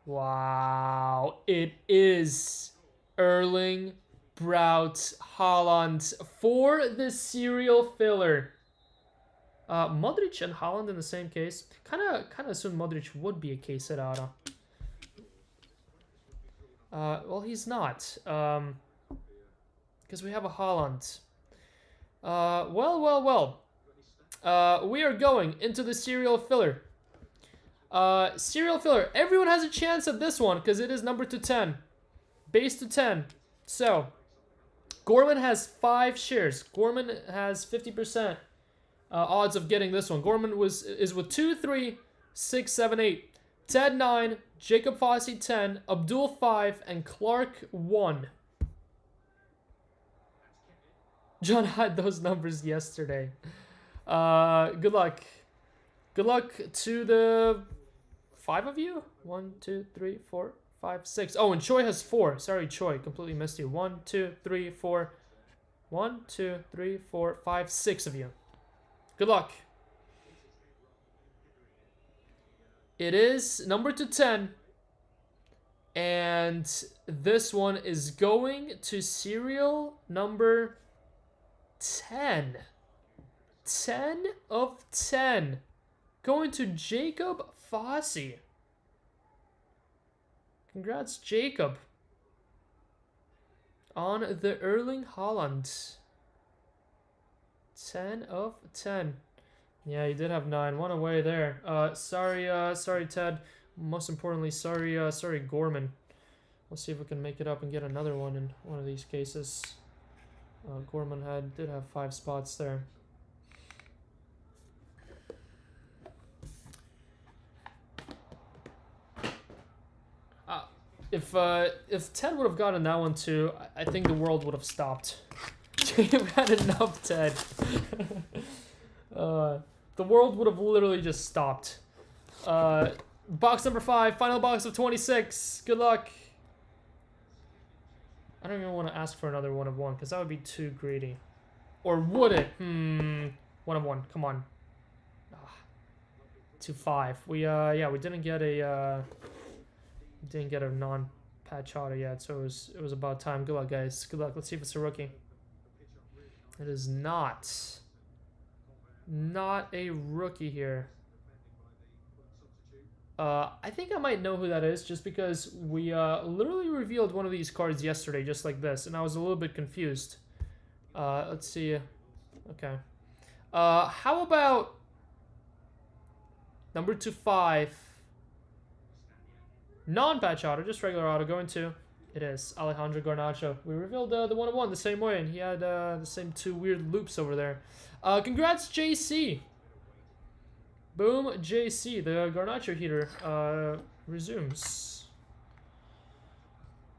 Wow. It is Erling Braut Haaland for the serial filler. Modric and Haaland in the same case. Kind of assumed Modric would be a Quesadata. Well, he's not. Because we have a Haaland. Well. We are going into the serial filler. Serial filler. Everyone has a chance at this one because it is number to 10. Base to 10. So, Gorman has 5 shares. Gorman has 50% odds of getting this one. Gorman is with 2, 3, 6, 7, 8. Ted 9, Jacob Fossey 10, Abdul 5, and Clark 1. John had those numbers yesterday. Good luck. Good luck to the 5 of you. 1, 2, 3, 4, 5, 6. Oh, and Choi has 4. Sorry, Choi. Completely missed you. 1, 2, 3, 4. 1, 2, 3, 4, 5, 6 of you. Good luck. It is number to 10. And this one is going to serial number 10. 10 of 10. Going to Jacob Fossey. Congrats, Jacob. On the Erling Haaland. 10 of 10. Yeah, you did have 9. One away there. Sorry, Ted. Most importantly, sorry, Gorman. Let's see if we can make it up and get another one in one of these cases. Gorman did have 5 spots there. If Ted would have gotten that one too, I think the world would have stopped. Jacob had enough, Ted. The world would have literally just stopped. Box number 5, final box of 26. Good luck. I don't even want to ask for another 1 of 1 because that would be too greedy. Or would it? 1 of 1. Come on. 2-5. We didn't get a non-patch auto yet, so it was about time. Good luck, guys. Good luck. Let's see if it's a rookie. It is not. Not a rookie here. I think I might know who that is just because we literally revealed one of these cards yesterday just like this, and I was a little bit confused. Let's see. Okay. How about number 25? Non-patch auto, just regular auto, going to... It is Alejandro Garnacho. We revealed the 1 of 1 the same way, and he had the same 2 weird loops over there. Congrats, JC. Boom, JC. The Garnacho heater resumes.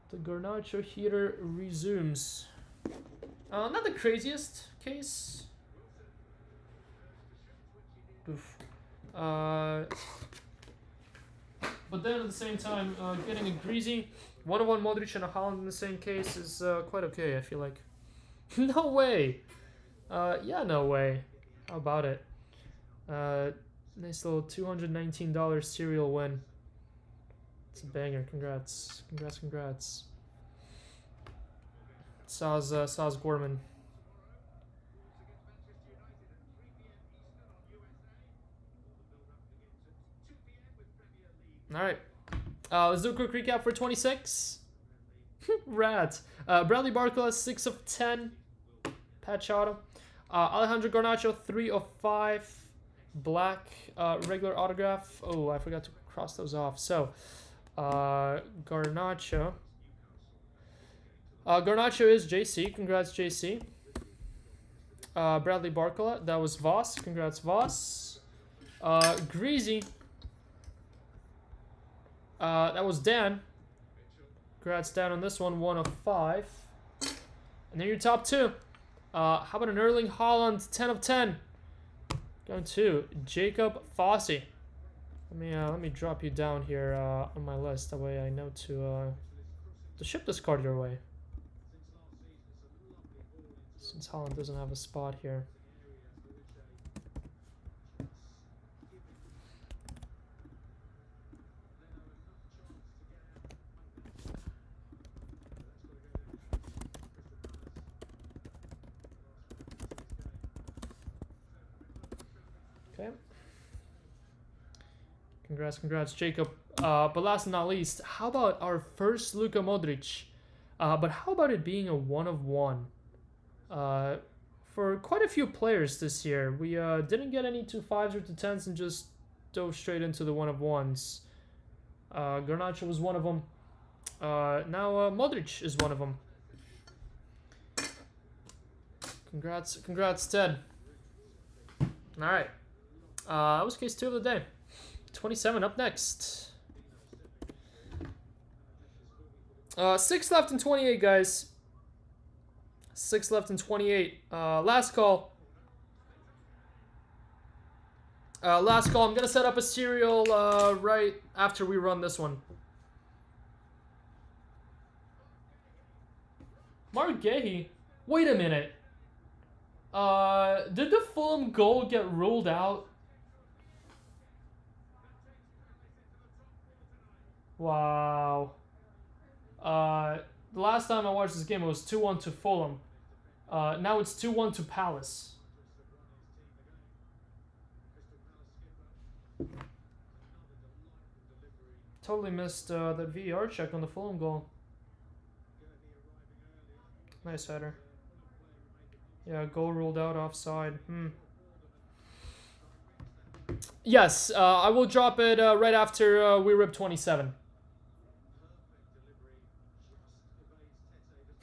The Garnacho heater resumes. Not the craziest case. Oof. But then at the same time, getting a greasy 1 of 1 Modric and a Haaland in the same case is quite okay, I feel like. No way! Yeah, no way. How about it? Nice little $219 serial win. It's a banger. Congrats. Congrats. Saz Gorman. Alright. Let's do a quick recap for 26. Rat. Bradley Barcola, 6 of 10. Patch auto. Alejandro Garnacho, 3 of 5. Black regular autograph. Oh, I forgot to cross those off. So, Garnacho. Garnacho is JC. Congrats, JC. Bradley Barcola. That was Voss. Congrats, Voss. Greasy. That was Dan. Congrats, Dan, on this one. 1 of 5. And then your top 2. How about an Erling Haaland, 10 of 10. Going to Jacob Fossey. Let me drop you down here on my list. That way I know to ship this card your way. Since Haaland doesn't have a spot here. Okay. Congrats, Jacob. But last but not least, how about our first Luka Modric? But how about it being a 1 of 1? For quite a few players this year, we didn't get any 2-5s or 2-10s and just dove straight into the 1 of 1s. Garnacho was one of them. Now Modric is one of them. Congrats, Ted. All right. That was case 2 of the day. 27 up next. 6 left in 28, guys. 6 left in 28. Last call. Last call. I'm going to set up a serial right after we run this one. Mark Gahey. Wait a minute. Did the Fulham goal get ruled out? Wow. The last time I watched this game, it was 2-1 to Fulham. Now it's 2-1 to Palace. Totally missed that VAR check on the Fulham goal. Nice header. Yeah, goal ruled out, offside. Yes, I will drop it right after we rip 27.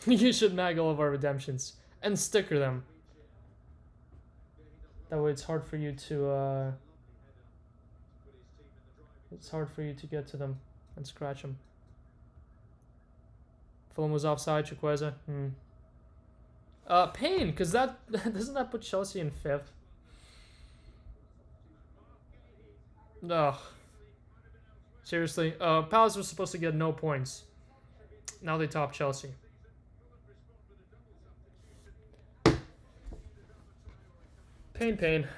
You should mag all of our redemptions and sticker them. That way it's hard for you to get to them and scratch them. Fulham was offside, Chukwueze. Pain, because that doesn't that put Chelsea in 5th? Ugh. Seriously, Palace was supposed to get no points. Now they top Chelsea. Pain.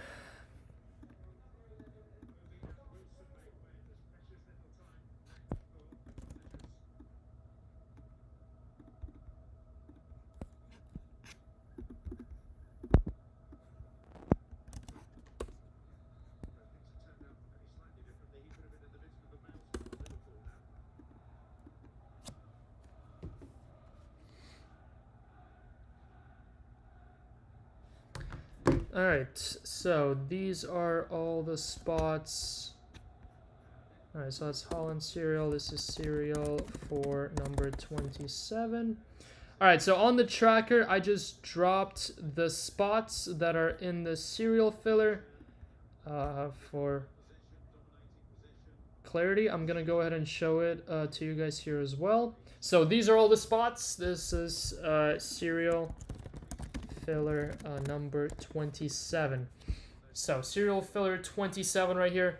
Alright, so these are all the spots. Alright, so that's Holland cereal. This is cereal for number 27. Alright, so on the tracker, I just dropped the spots that are in the cereal filler. For clarity, I'm going to go ahead and show it to you guys here as well. So these are all the spots. This is cereal filler number 27. So cereal filler 27 right here.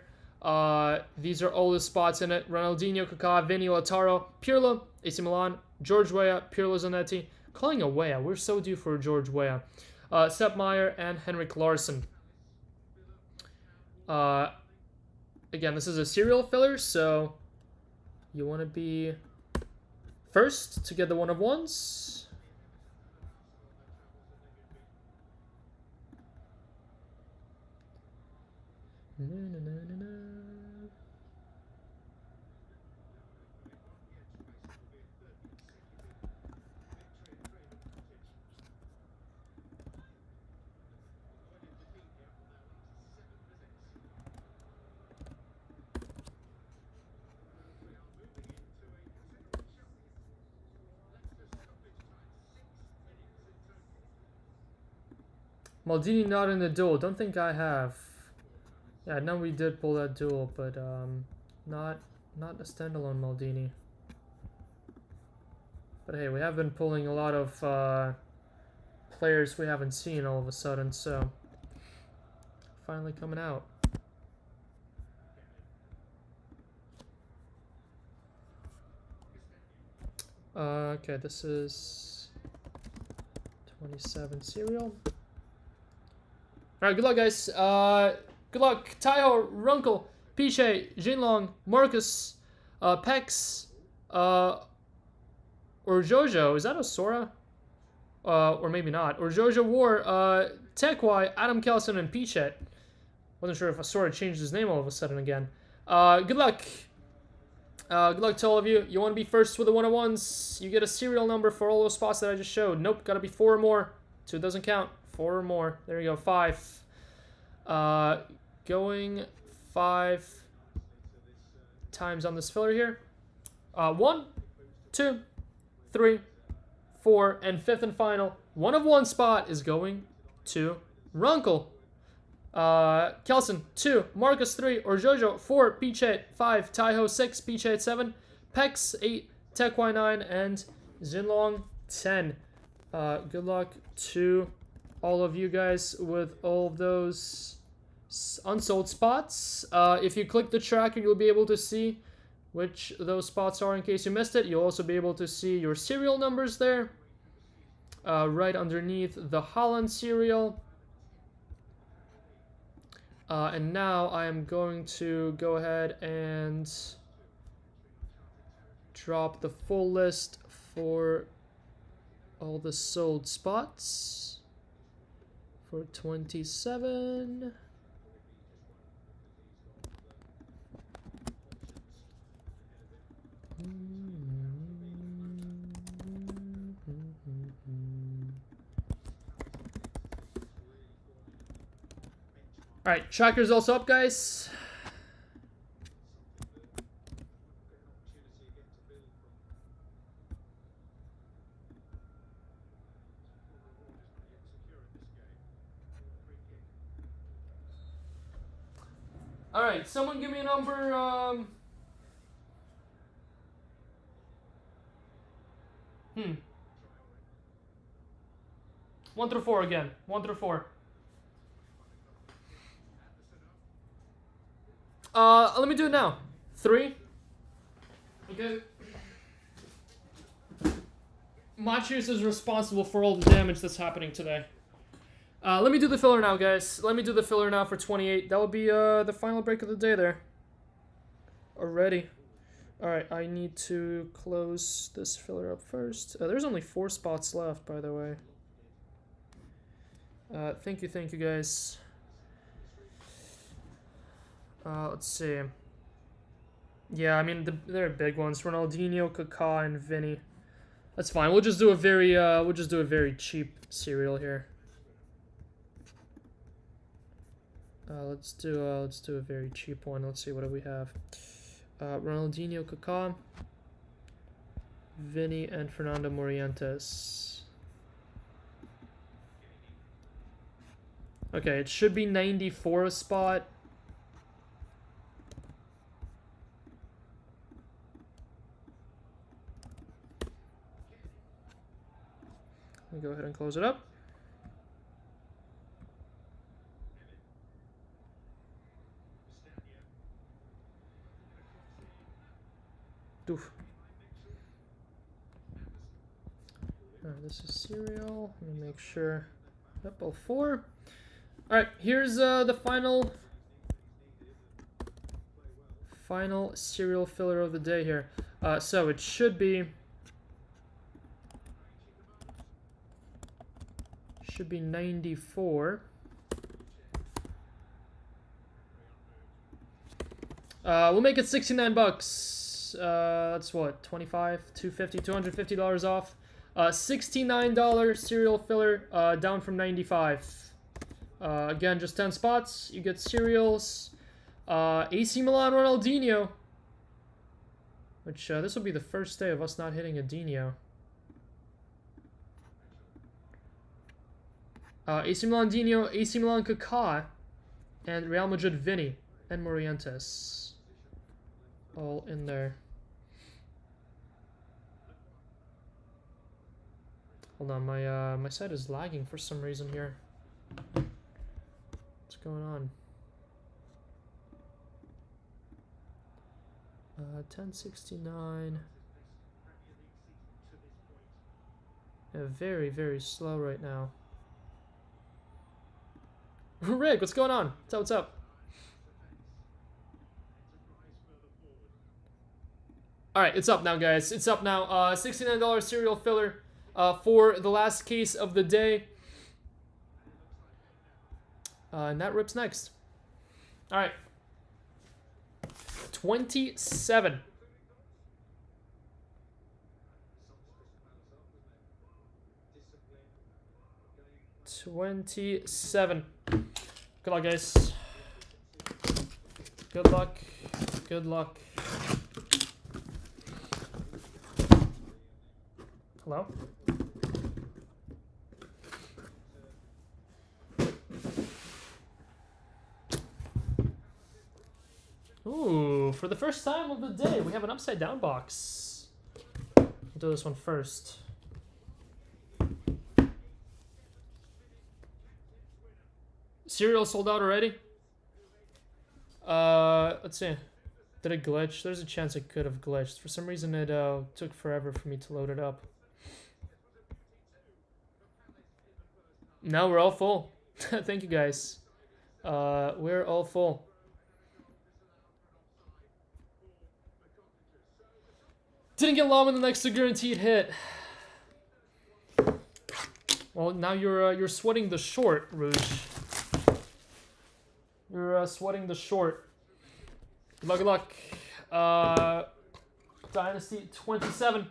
These are all the spots in it. Ronaldinho, Kaká, Vini, Lautaro, Pirlo, AC Milan, George Weah, Pirlo Zanetti. Calling a Weah. We're so due for George Weah. Sepp Maier and Henrik Larsson. Again, this is a cereal filler, so you want to be first to get the one of ones. Maldini not in the duel. Don't think I have. Yeah, I know we did pull that duel, but not a standalone Maldini. But hey, we have been pulling a lot of players we haven't seen all of a sudden, so finally coming out. Okay, this is 27 cereal. Alright, good luck, guys. Good luck. Taiho, Runkel, Piche, Jinlong, Marcus, Pex, or Jojo. Is that Osora? Or maybe not. Or Jojo War, Tekwai, Adam Kelson, and Piche. Wasn't sure if Osora changed his name all of a sudden again. Good luck. Good luck to all of you. You want to be first with the 101s. You get a serial number for all those spots that I just showed. Nope, gotta be 4 or more. 2 doesn't count. 4 or more. There you go. 5. Going 5 times on this filler here. 1, 2, 3, 4, and 5th and final. 1 of 1 spot is going to Runkel. Kelson 2, Marcus 3, or Jojo 4, Piche 5, Taiho 6, Piche 7, Pex 8, Tekwai 9, and Zinlong 10. Good luck to all of you guys with all of those unsold spots. If you click the tracker, you'll be able to see which those spots are in case you missed it. You'll also be able to see your serial numbers there, right underneath the Holland serial. And now I am going to go ahead and drop the full list for all the sold spots for 27. All right, tracker's also up, guys. All right, someone give me a number. 1 through 4 again. 1 through 4. Let me do it now. 3. Okay. Machius is responsible for all the damage that's happening today. Let me do the filler now, guys. Let me do the filler now for 28. That will be the final break of the day there. Already. Alright, I need to close this filler up first. There's only 4 spots left, by the way. Thank you, guys. Let's see. Yeah, I mean, they're big ones. Ronaldinho, Kaká, and Vinny. That's fine. We'll just do a very cheap serial here. Let's do a very cheap one. Let's see, what do we have? Ronaldinho, Kaká, Vinny, and Fernando Morientes. Okay, it should be 94 a spot. Let me go ahead and close it up. Doof. Alright, this is serial. Let me make sure. Yep, all 4. Alright, here's the final serial filler of the day here. So it should be 94. We'll make it 69 bucks. That's what, 25, 250, $250 off. $69 serial filler, down from 95. Again, just 10 spots. You get serials. AC Milan Ronaldinho. Which, this will be the first day of us not hitting a Dino. AC Milan Dino, AC Milan Kaká, and Real Madrid Vinny and Morientes. All in there. Hold on, my site is lagging for some reason here. What's going on? 1069. Yeah, very slow right now. Rick, what's going on? What's up? Alright, it's up now, guys. It's up now. $69 serial filler for the last case of the day. And that rips next. Alright. 27. Good luck, guys. Good luck. Good luck. Hello? Ooh, for the first time of the day, we have an upside down box. We'll do this one first. Cereal sold out already? Let's see. Did it glitch? There's a chance it could have glitched. For some reason, it took forever for me to load it up. Now we're all full. Thank you, guys. We're all full. Didn't get Lam in the next guaranteed hit. Well, now you're sweating the short, Rouge. You're sweating the short. Good luck, good luck. Dynasty 27.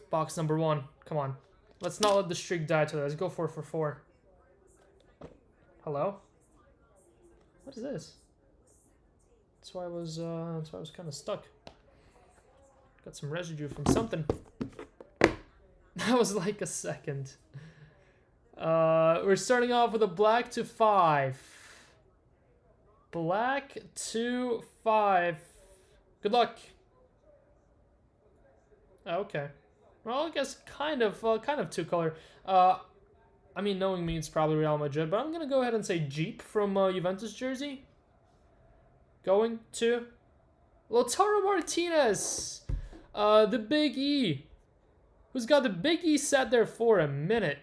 Box number 1. Come on. Let's not let the streak die today. Let's go 4 for 4. Hello? What is this? That's why I was kind of stuck. Got some residue from something. That was like a second. We're starting off with a black to 5. Black to 5. Good luck. Okay. Well, I guess kind of two color. I mean, knowing me, it's probably Real Madrid, but I'm gonna go ahead and say Jeep from Juventus jersey. Going to Lautaro Martinez, the Big E, who's got the Big E sat there for a minute.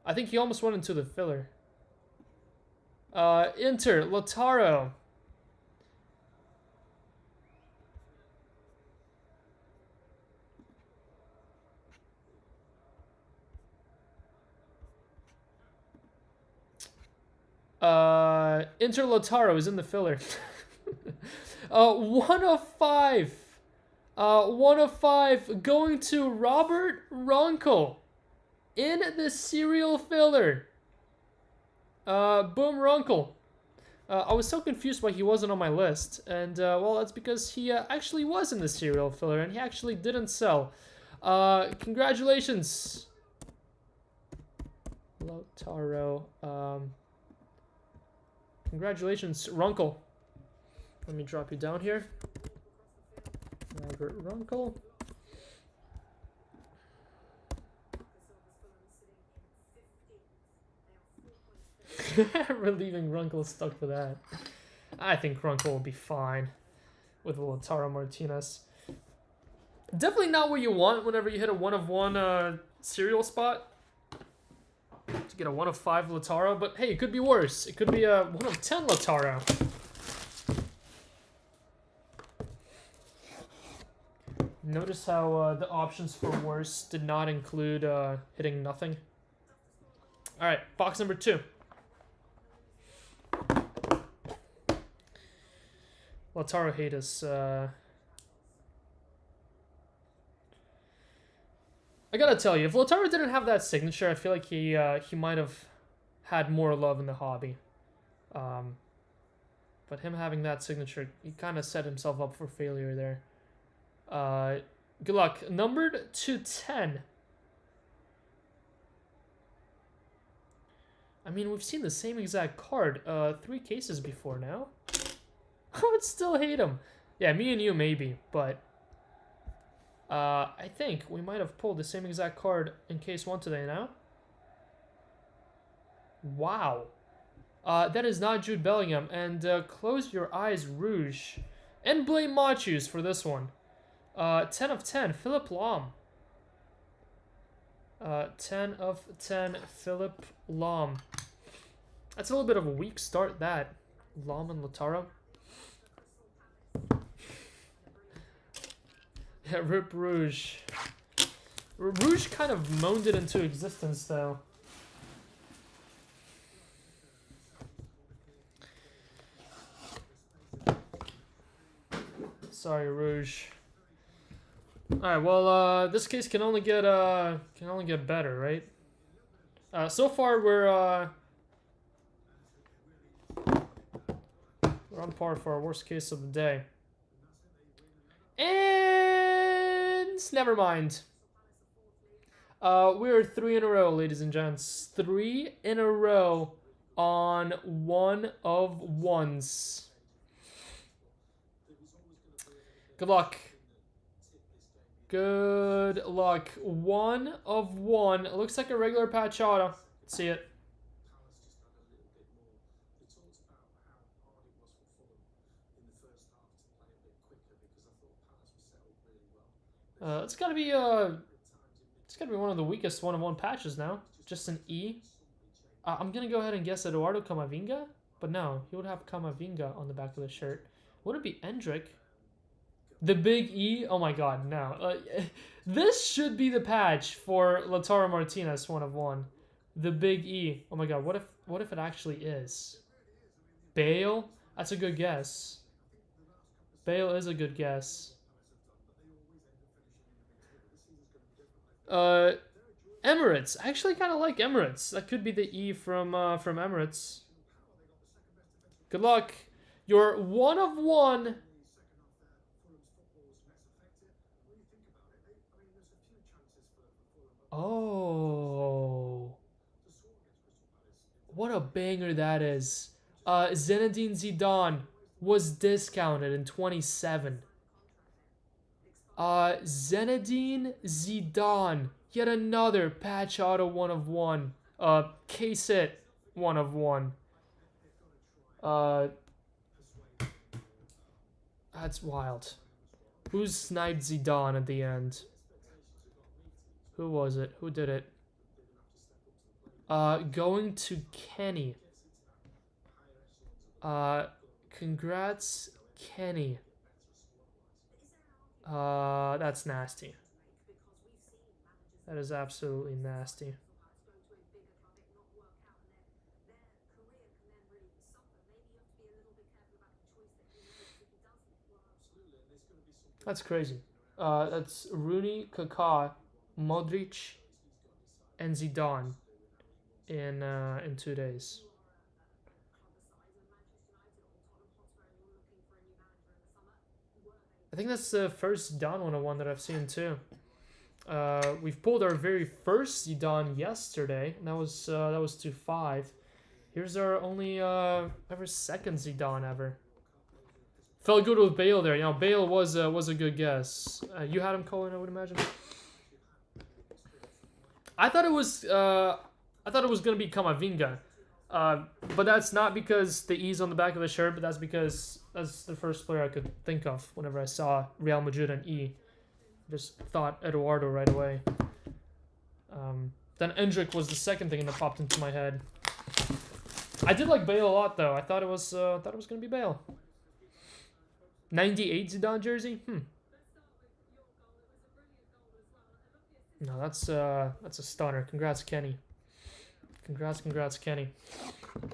I think he almost went into the filler. Inter Lautaro. Inter Lautaro is in the filler. 1 of 5. 1 of 5 going to Robert Ronco in the serial filler. Boom Ronco. I was so confused why he wasn't on my list, and well, that's because he actually was in the serial filler and he actually didn't sell. Congratulations, Lautaro. Congratulations, Runkle. Let me drop you down here. Robert Runkle. We're leaving Runkle stuck for that. I think Runkle will be fine with Lautaro Martinez. Definitely not what you want whenever you hit a 1 of 1 serial spot. To get a 1 of 5 Lautaro, but hey, it could be worse. It could be a 1 of 10 Lautaro. Notice how the options for worse did not include hitting nothing. Alright, box number 2. Lautaro hate us. I gotta tell you, if Lautaro didn't have that signature, I feel like he might have had more love in the hobby. But him having that signature, he kind of set himself up for failure there. Good luck. Numbered to 10. I mean, we've seen the same exact card 3 cases before now. I would still hate him. Yeah, me and you maybe, but I think we might have pulled the same exact card in case 1 today now. Wow. That is not Jude Bellingham. And close your eyes, Rouge. And blame Machus for this one. 10 of 10, Philip Lahm. 10 of 10, Philip Lahm. That's a little bit of a weak start, that. Lahm and Lautaro. Yeah, rip Rouge. Rouge kind of moaned it into existence, though. Sorry, Rouge. Alright, well, this case can only get better, right? So far, we're on par for our worst case of the day. And never mind. We're 3 in a row, ladies and gents. 3 in a row on 1 of 1s. Good luck. Good luck. 1 of 1. It looks like a regular patch auto. Let's see it. It's gotta be one of the weakest 1 of 1 patches now. Just an E. I'm gonna go ahead and guess Eduardo Camavinga, but no, he would have Camavinga on the back of the shirt. Would it be Endrick? The Big E? Oh my god, no. This should be the patch for Lautaro Martinez 1/1. The Big E. Oh my god, what if it actually is? Bale? That's a good guess. Bale is a good guess. Emirates. I actually kind of like Emirates. That could be the E from Emirates. Good luck. You're 1/1. Oh. What a banger that is. Zinedine Zidane was discounted in 27. Zinedine Zidane. Yet another patch auto 1/1. Case it 1/1. That's wild. Who sniped Zidane at the end? Who was it? Who did it? Going to Kenny. Congrats, Kenny. That's nasty. That is absolutely nasty. That's crazy. That's Rooney, Kaká, Modric, and Zidane in 2 days. I think that's the first Zidane 1/1 that I've seen too. We've pulled our very first Zidane yesterday, and that was 2/5. Here's our only ever second Zidane ever. Felt good with Bale there. You know, Bale was a good guess. You had him, Colin, I would imagine. I thought it was gonna be Camavinga, but that's not because the E's on the back of the shirt, but that's because that's the first player I could think of whenever I saw Real Madrid and E. Just thought Eduardo right away. Then Endrick was the second thing that popped into my head. I did like Bale a lot though. I thought it was gonna be Bale. 98 Zidane jersey? No, that's a stunner. Congrats, Kenny. Congrats, Kenny.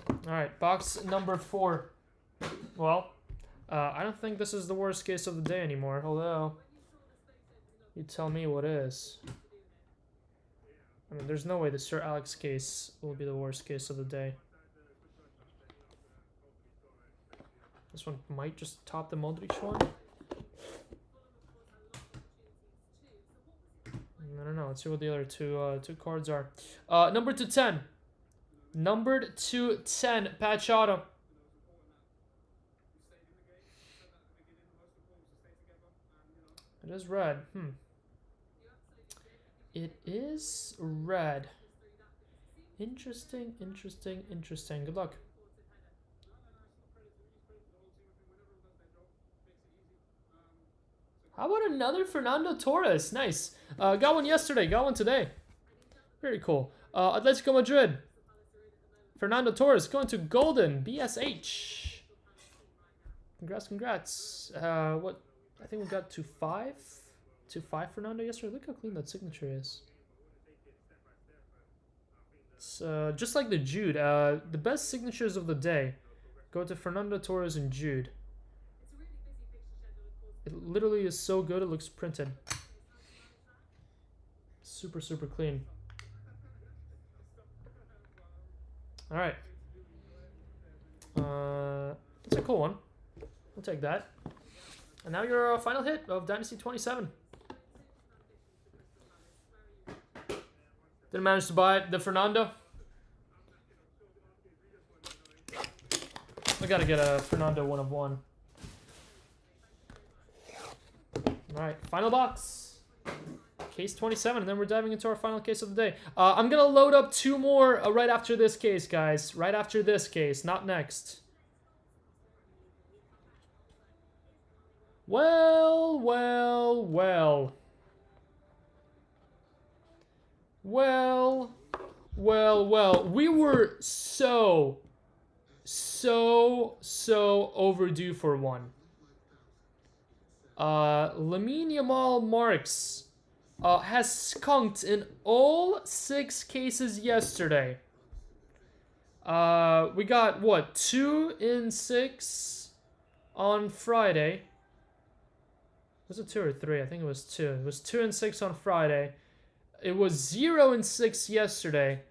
All right, box number 4. Well, I don't think this is the worst case of the day anymore. Although, you tell me what is. I mean, there's no way the Sir Alex case will be the worst case of the day. This one might just top the Modric one. I don't know. Let's see what the other two cards are. Numbered to 10. Numbered to 10. Patch auto. It is red. It is red. Interesting. Good luck. How about another Fernando Torres? Nice. Got one yesterday. Got one today. Very cool. Atletico Madrid. Fernando Torres going to Golden. BSH. Congrats. What? I think we got 2/5. 2/5 Fernando yesterday. Look how clean that signature is. It's just like the Jude. The best signatures of the day go to Fernando Torres and Jude. It literally is so good, it looks printed. Super clean. All right. It's a cool one. We'll take that. And now your final hit of Dynasty 27. Didn't manage to buy it. The Fernando. I gotta get a Fernando 1/1. Alright, final box. Case 27, and then we're diving into our final case of the day. I'm going to load up 2 more right after this case, guys. Right after this case, not next. Well. We were so overdue for one. Lamine Yamal Marks has skunked in all 6 cases yesterday. We got, what, 2 in 6 on Friday. Was it 2 or 3? I think it was 2. It was 2 and 6 on Friday. It was 0 and 6 yesterday.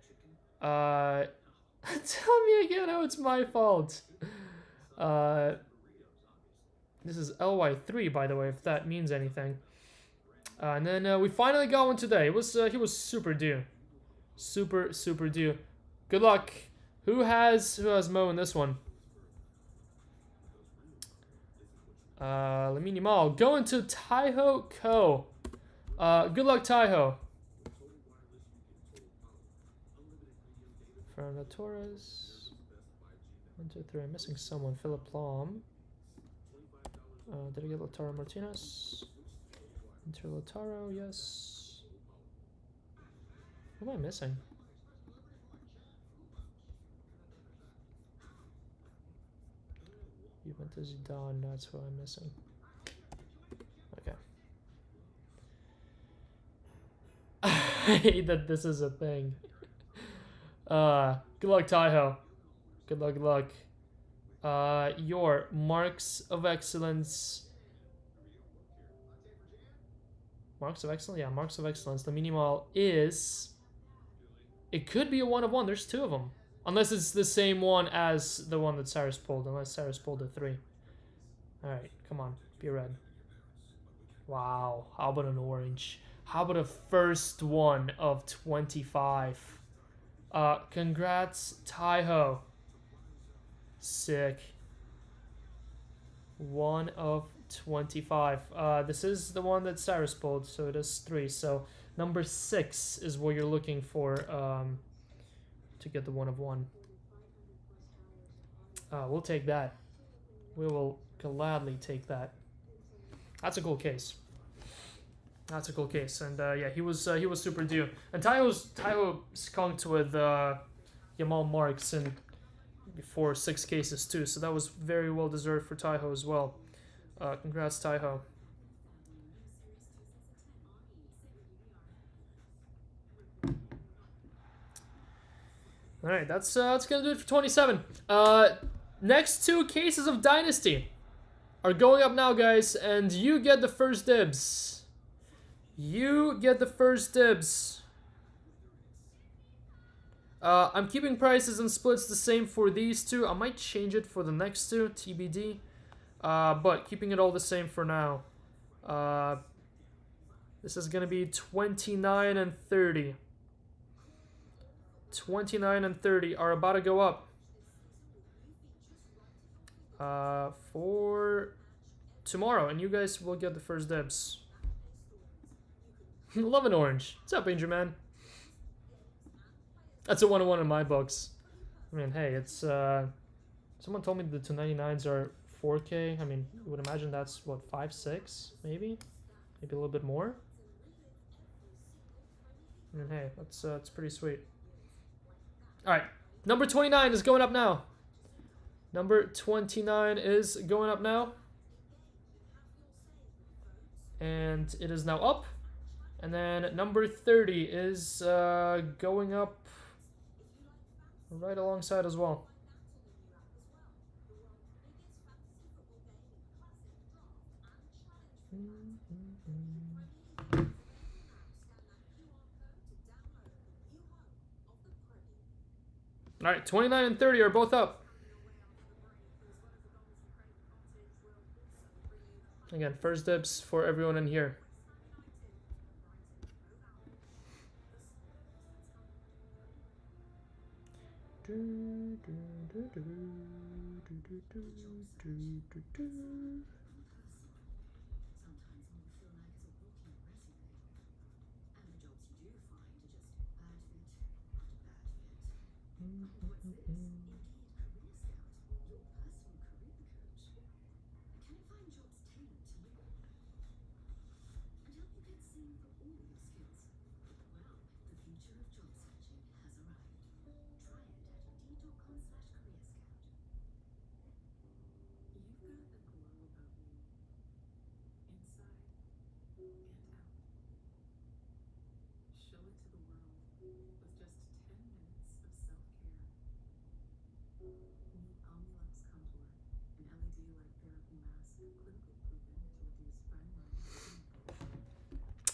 Tell me again how it's my fault. This is LY3, by the way, if that means anything. And then we finally got one today. It was he was super due. Super due. Good luck. Who has Mo in this one? Lamine Yamal going to Taiho Ko. Good luck, Taiho. Fernando Torres. 1, 2, 3. I'm missing someone. Philip Lahm. Did I get Lautaro Martinez? Inter Lautaro, yes. Who am I missing? Juventus Zidane, that's who I'm missing. Okay. I hate that this is a thing. Good luck, Taiho. Good luck, good luck. Your marks of excellence. Marks of excellence? Yeah, marks of excellence. The minimal is... It could be a 1 of 1. There's 2 of them. Unless it's the same one as the one that Cyrus pulled. Unless Cyrus pulled a 3. Alright, come on. Be red. Wow. How about an orange? How about a first one of 25? Congrats, Taiho. Sick. 1 of 25. This is the one that Cyrus pulled, so it is 3. So number 6 is what you're looking for to get the 1 of 1. We'll take that. We will gladly take that. That's a cool case. That's a cool case, and yeah, he was super due. And Taiho skunked with Yamal Marks and before 6 cases too, so that was very well deserved for Taiho as well. Congrats, Taiho. All right, that's gonna do it for 27. Next 2 cases of Dynasty are going up now, guys, and you get the first dibs. You get the first dibs. I'm keeping prices and splits the same for these 2. I might change it for the next 2, TBD. But keeping it all the same for now. This is going to be 29 and 30. 29 and 30 are about to go up. For tomorrow, and you guys will get the first dibs. Love an orange. What's up, Angel Man? That's a 1 of 1 in my books. I mean, hey, it's someone told me the 299s are 4K. I mean, you would imagine that's what, 5, 6, maybe a little bit more. I mean, hey, that's pretty sweet. All right, number 29 is going up now. Number 29 is going up now, and it is now up. And then number 30 is going up right alongside as well. All right, 29 and 30 are both up. Again, first dibs for everyone in here.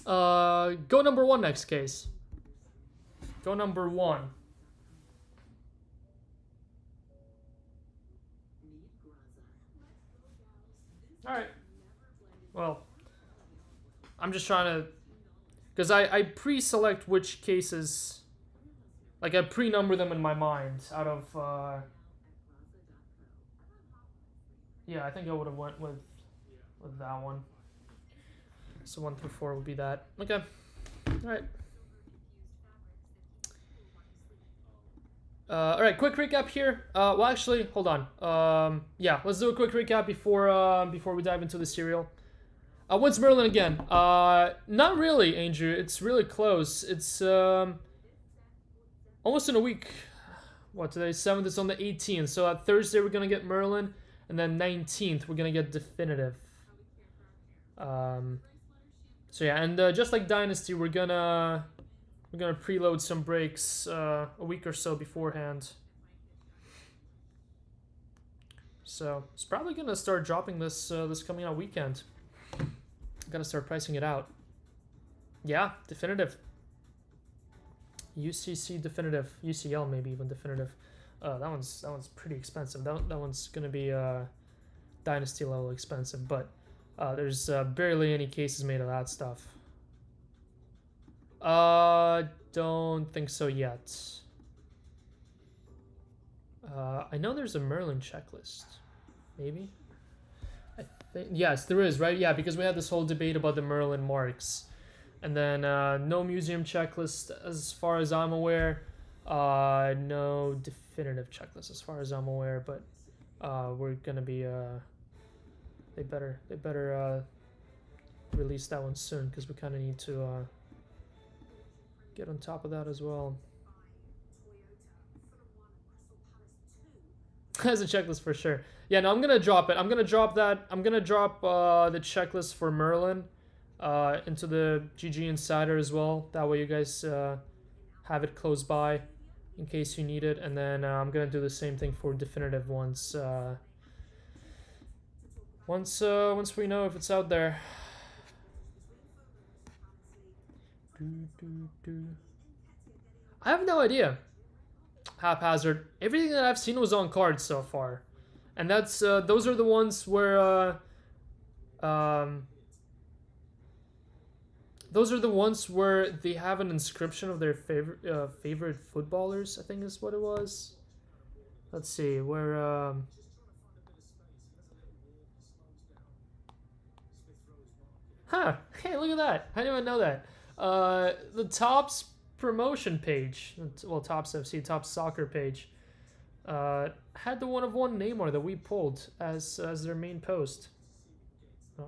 Go number 1 next case. Go number 1. Alright. Well, I'm just trying to... Because I pre-select which cases... Like, I pre-number them in my mind out of... Yeah, I think I would have went with that one. So 1 through 4 would be that. Okay. Alright. Alright, quick recap here. Well, actually, hold on. Yeah, let's do a quick recap before we dive into the serial. When's Merlin again? Not really, Andrew. It's really close. It's almost in a week. What, today's 7th? It's on the 18th. So at Thursday we're gonna get Merlin, and then 19th we're gonna get definitive. So yeah, and just like Dynasty, we're gonna preload some breaks a week or so beforehand. So it's probably gonna start dropping this coming out weekend. Gotta start pricing it out. Yeah, definitive. UCC definitive, UCL maybe even definitive. That one's pretty expensive. That one's gonna be Dynasty level expensive, but there's barely any cases made of that stuff. Don't think so yet. I know there's a Merlin checklist. Maybe? I think, yes, there is, right? Yeah, because we had this whole debate about the Merlin marks. And then no museum checklist as far as I'm aware. No definitive checklist as far as I'm aware, but we're gonna be they better release that one soon, because we kind of need to get on top of that as well. As a checklist for sure. Yeah, no, I'm gonna drop it. I'm gonna drop that. I'm gonna drop the checklist for Merlin into the GG Insider as well. That way you guys have it close by in case you need it. And then I'm gonna do the same thing for definitive once we know if it's out there. I have no idea. Haphazard. Everything that I've seen was on cards so far, and that's those are the ones where those are the ones where they have an inscription of their favorite footballers, I think is what it was. Let's see where. Huh. Hey, look at that. I didn't even know that. The Topps promotion page, well, Topps FC, Topps soccer page, had the 1/1 Neymar that we pulled as their main post,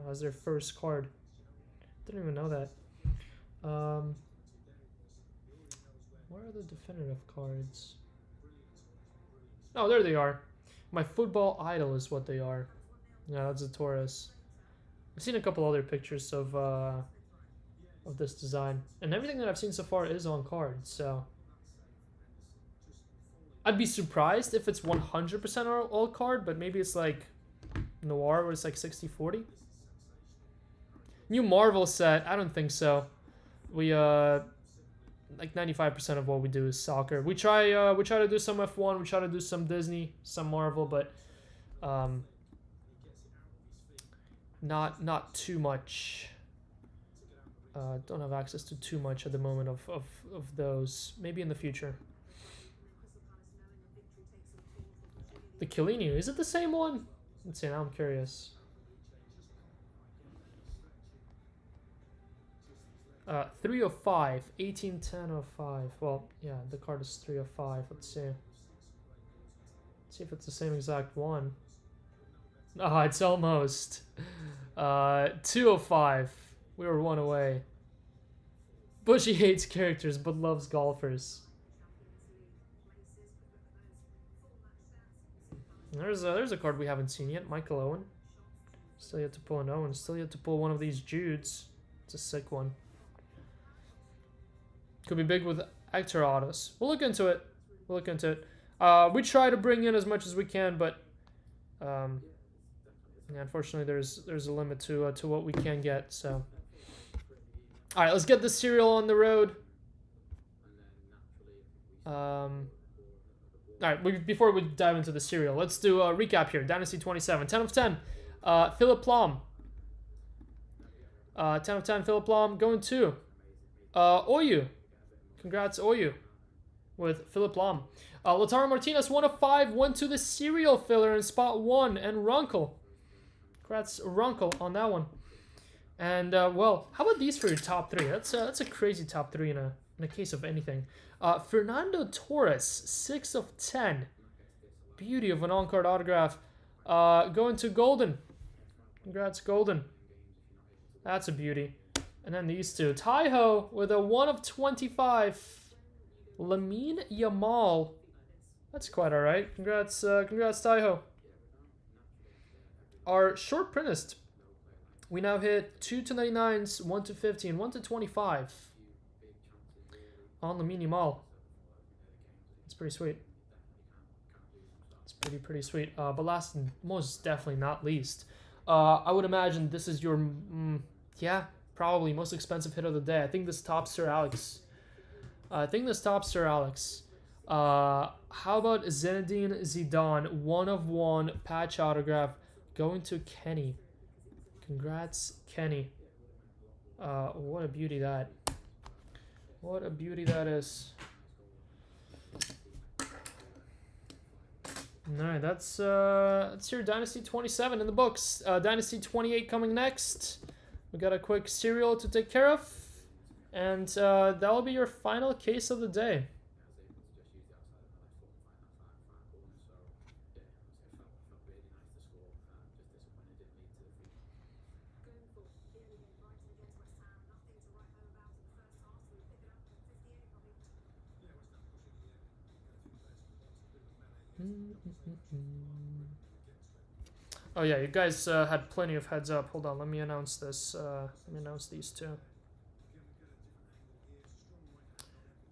as their first card. Didn't even know that. Where are the definitive cards? Oh, there they are. My football idol is what they are. Yeah, that's a Taurus. I've seen a couple other pictures of this design, and everything that I've seen so far is on card, so I'd be surprised if it's 100% all card, but maybe it's like Noir where it's like 60-40. New Marvel set, I don't think so. We like 95% of what we do is soccer. We try to do some F1, we try to do some Disney, some Marvel, but not too much. Don't have access to too much at the moment of those. Maybe in the future. The Chiellini, is it the same one? Let's see, now I'm curious. 305, 181005. Well, yeah, the card is 305. Let's see. Let's see if it's the same exact one. Oh, it's almost. 205. We were one away. Bushy hates characters but loves golfers. There's a card we haven't seen yet. Michael Owen. Still yet to pull an Owen. Still yet to pull one of these Judes. It's a sick one. Could be big with actor autos. We'll look into it. We'll look into it. We try to bring in as much as we can, but yeah, unfortunately there's a limit to what we can get. So All right, let's get the serial on the road. All right, before we dive into the serial, let's do a recap here. Dynasty 27, 10 of 10. Philip Plum. 10 of 10, Philip Plum. Going to Oyu. Congrats, Oyu, with Philip Plum. Lautaro Martinez, 1 of 5. Went to the serial filler in spot 1. And Runkle. Congrats, Runkle, on that one. And, well, how about these for your top 3? That's a crazy top 3 in a case of anything. Fernando Torres, 6 of 10. Beauty of an on-card autograph. Going to Golden. Congrats, Golden. That's a beauty. And then these two. Taiho with a 1 of 25. Lamine Yamal. That's quite alright. Congrats, Taiho. Our short printist. We now hit 2 to 99s, 1 to 50, and 1 to 25 on Lamine Yamal. It's pretty sweet. It's pretty sweet. But last and most definitely not least, I would imagine this is your, yeah, probably most expensive hit of the day. I think this tops Sir Alex. How about Zinedine Zidane, 1 of 1 patch autograph going to Kenny. Congrats, Kenny. What a beauty that. What a beauty that is. Alright, that's your Dynasty 27 in the books. Dynasty 28 coming next. We got a quick serial to take care of. And that will be your final case of the day. Oh yeah, you guys had plenty of heads up. Hold on, let me announce this. Let me announce these two.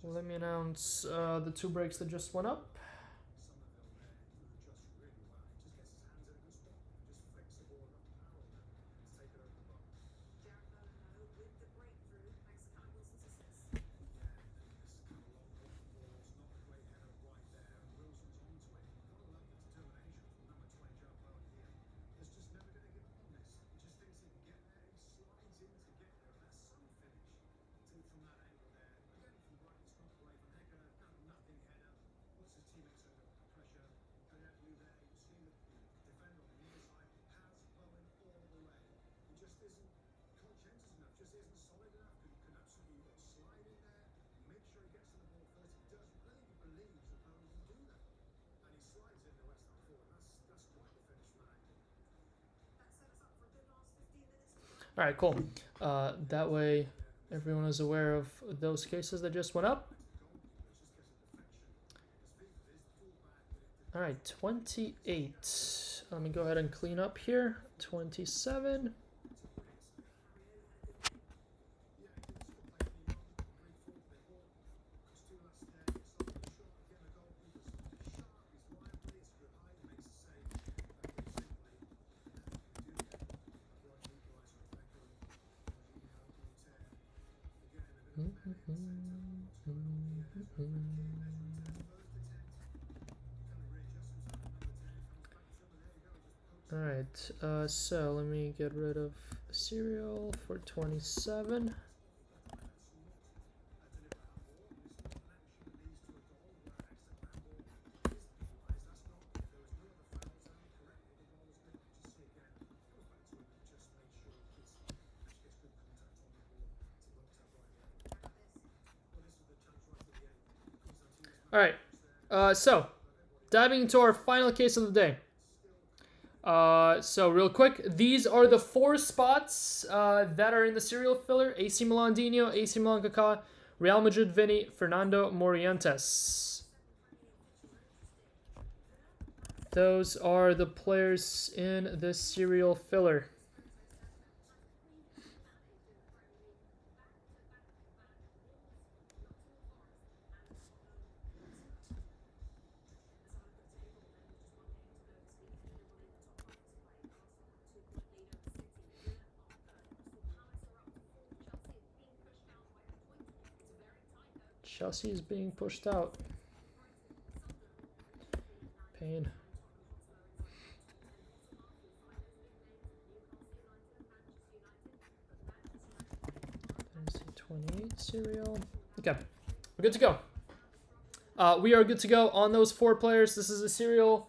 Let me announce the 2 breaks that just went up. All right, cool. That way everyone is aware of those cases that just went up. All right, 28. Let me go ahead and clean up here. 27. All right, so let me get rid of the serial for 27. All right, so diving into our final case of the day. So real quick, these are the 4 spots that are in the serial filler: AC Milan Dino, AC Milan Kaká, Real Madrid Vinny, Fernando Morientes. Those are the players in the serial filler. Chelsea is being pushed out. Pain. Dynasty 28 serial. Okay, we're good to go. We are good to go on those 4 players. This is a serial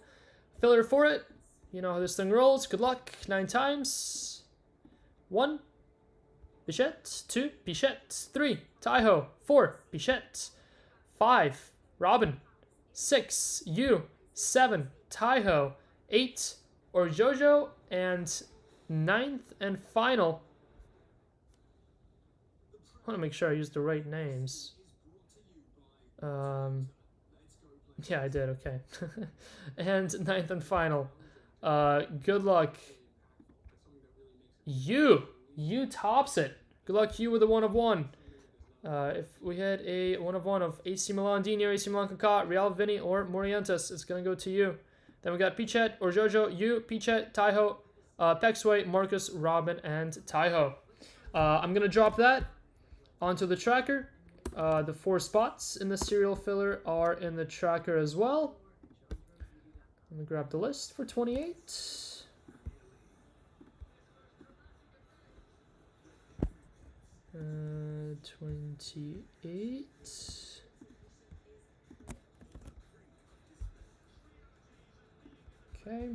filler for it. You know how this thing rolls. Good luck. 9 times. 1. Bichette. 2. Bichette. 3. Taiho. 4. Bichette. 5. Robin. 6. Yu. 7. Taiho. 8. Or Jojo. And 9th and final. I want to make sure I use the right names. Yeah, I did. Okay. And 9th and final. Good luck. You tops it. Good luck you with a 1 of 1. If we had a 1 of 1 of AC Milan, Dino, AC Milan, Kaká, Real, Vinny, or Morientes, it's gonna go to you. Then we got Pichet or Jojo, you, Pichet, Taiho, Pexway, Marcus, Robin, and Taiho. I'm gonna drop that onto the tracker. The 4 spots in the serial filler are in the tracker as well. Let me grab the list for 28. 28. Okay.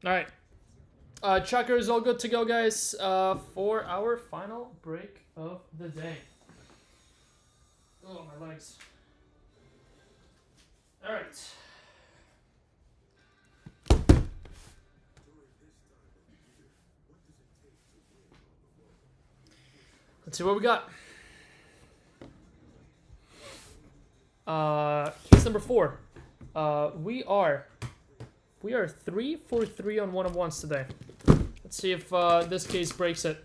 All right. Tracker is all good to go, guys, for our final break of the day. Oh, my legs. All right. Let's see what we got. Case number 4. We are 3 for 3 on 1 of 1s today. Let's see if this case breaks it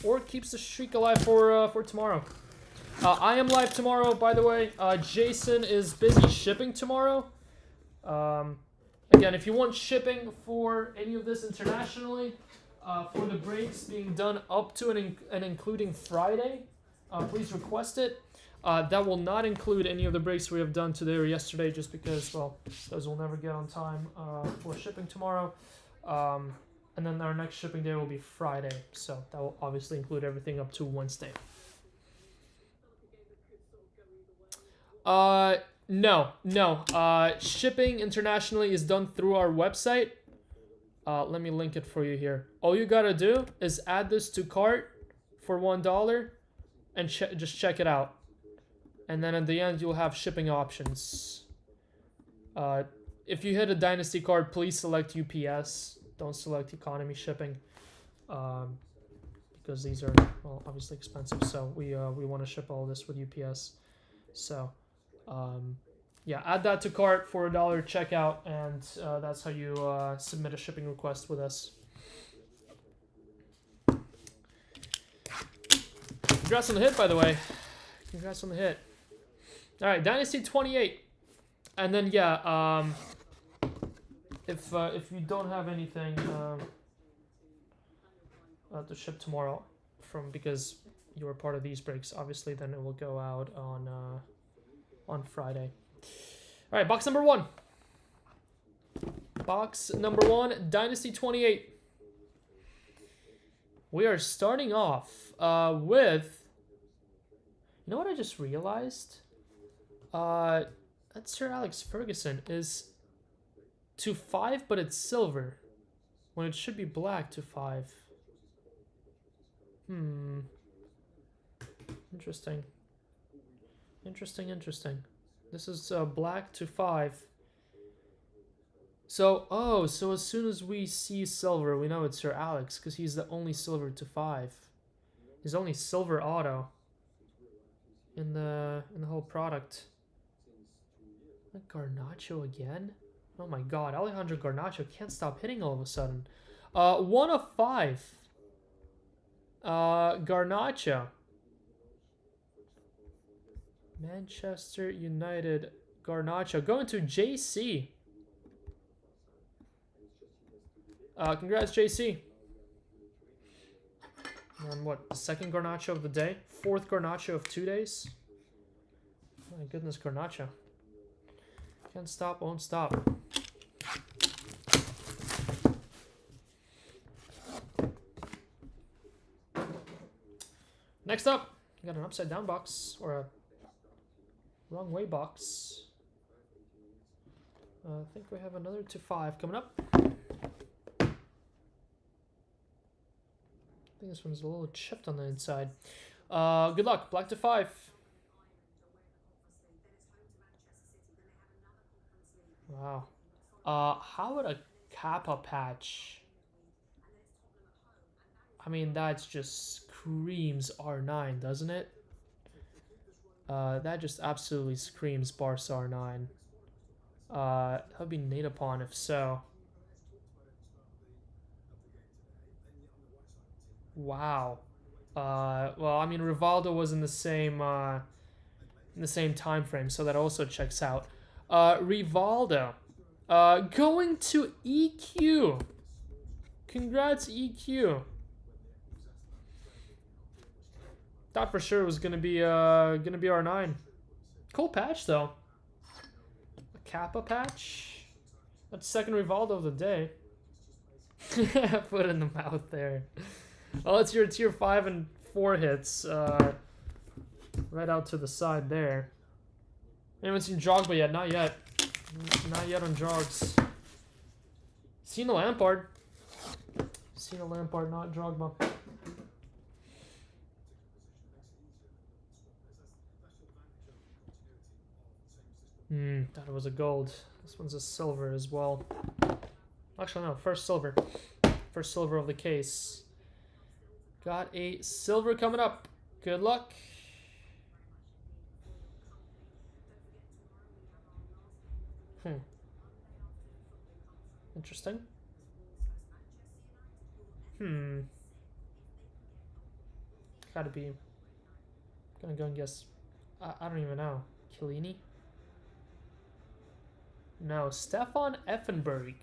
or keeps the streak alive for tomorrow. I am live tomorrow, by the way. Jason is busy shipping tomorrow. Again, if you want shipping for any of this internationally, for the breaks being done up to and including Friday, please request it. That will not include any of the breaks we have done today or yesterday, just because, well, those will never get on time for shipping tomorrow. And then our next shipping day will be Friday, so that will obviously include everything up to Wednesday. No. Shipping internationally is done through our website. Let me link it for you here. All you gotta do is add this to cart for $1 and just check it out. And then at the end, you'll have shipping options. If you hit a Dynasty card, please select UPS. Don't select economy shipping, because these are, well, obviously expensive. So we want to ship all this with UPS. So yeah, add that to cart for $1 checkout, and that's how you submit a shipping request with us. Congrats on the hit, by the way. Congrats on the hit. All right, Dynasty 28, and then yeah, if you don't have anything to ship tomorrow, because you were part of these breaks, obviously, then it will go out on Friday. All right, box number 1. Box number 1, Dynasty 28. We are starting off with. You know what I just realized? That Sir Alex Ferguson is to 5, but it's silver, when it should be black to 5. Interesting. This is black to 5. So, so as soon as we see silver, we know it's Sir Alex, because he's the only silver to 5. He's only silver auto. in the whole product. Like Garnacho again? Oh my god, Alejandro Garnacho can't stop hitting all of a sudden. 1 of 5. Garnacho. Manchester United Garnacho going to JC. Congrats, JC. On what, the second Garnacho of the day? 4th Garnacho of 2 days? My goodness, Garnacho. Can't stop, won't stop. Next up, we got an upside down box, or a wrong way box. I think we have another 2-5 coming up. I think this one's a little chipped on the inside. Good luck, black to 5. Wow. How would a Kappa patch? I mean, that just screams R9, doesn't it? That just absolutely screams Barca R9. That would be Natapon if so. Wow. Well, I mean, Rivaldo was in the same time frame, so that also checks out. Rivaldo, going to EQ. Congrats, EQ. Thought for sure it was gonna be R9. Cool patch though. A Kappa patch. That's second Rivaldo of the day. Put it in the mouth there. Well, it's your tier 5 and 4 hits. Right out to the side there. Anyone seen Drogba yet? Not yet. Not yet on Jogs. Seen a Lampard. Seen a Lampard, not Drogba. Thought it was a gold. This one's a silver as well. Actually, no, first silver. First silver of the case. Got a silver coming up. Good luck. Interesting. Gotta be. Gonna go and guess. I don't even know. Chiellini? No, Stefan Effenberg.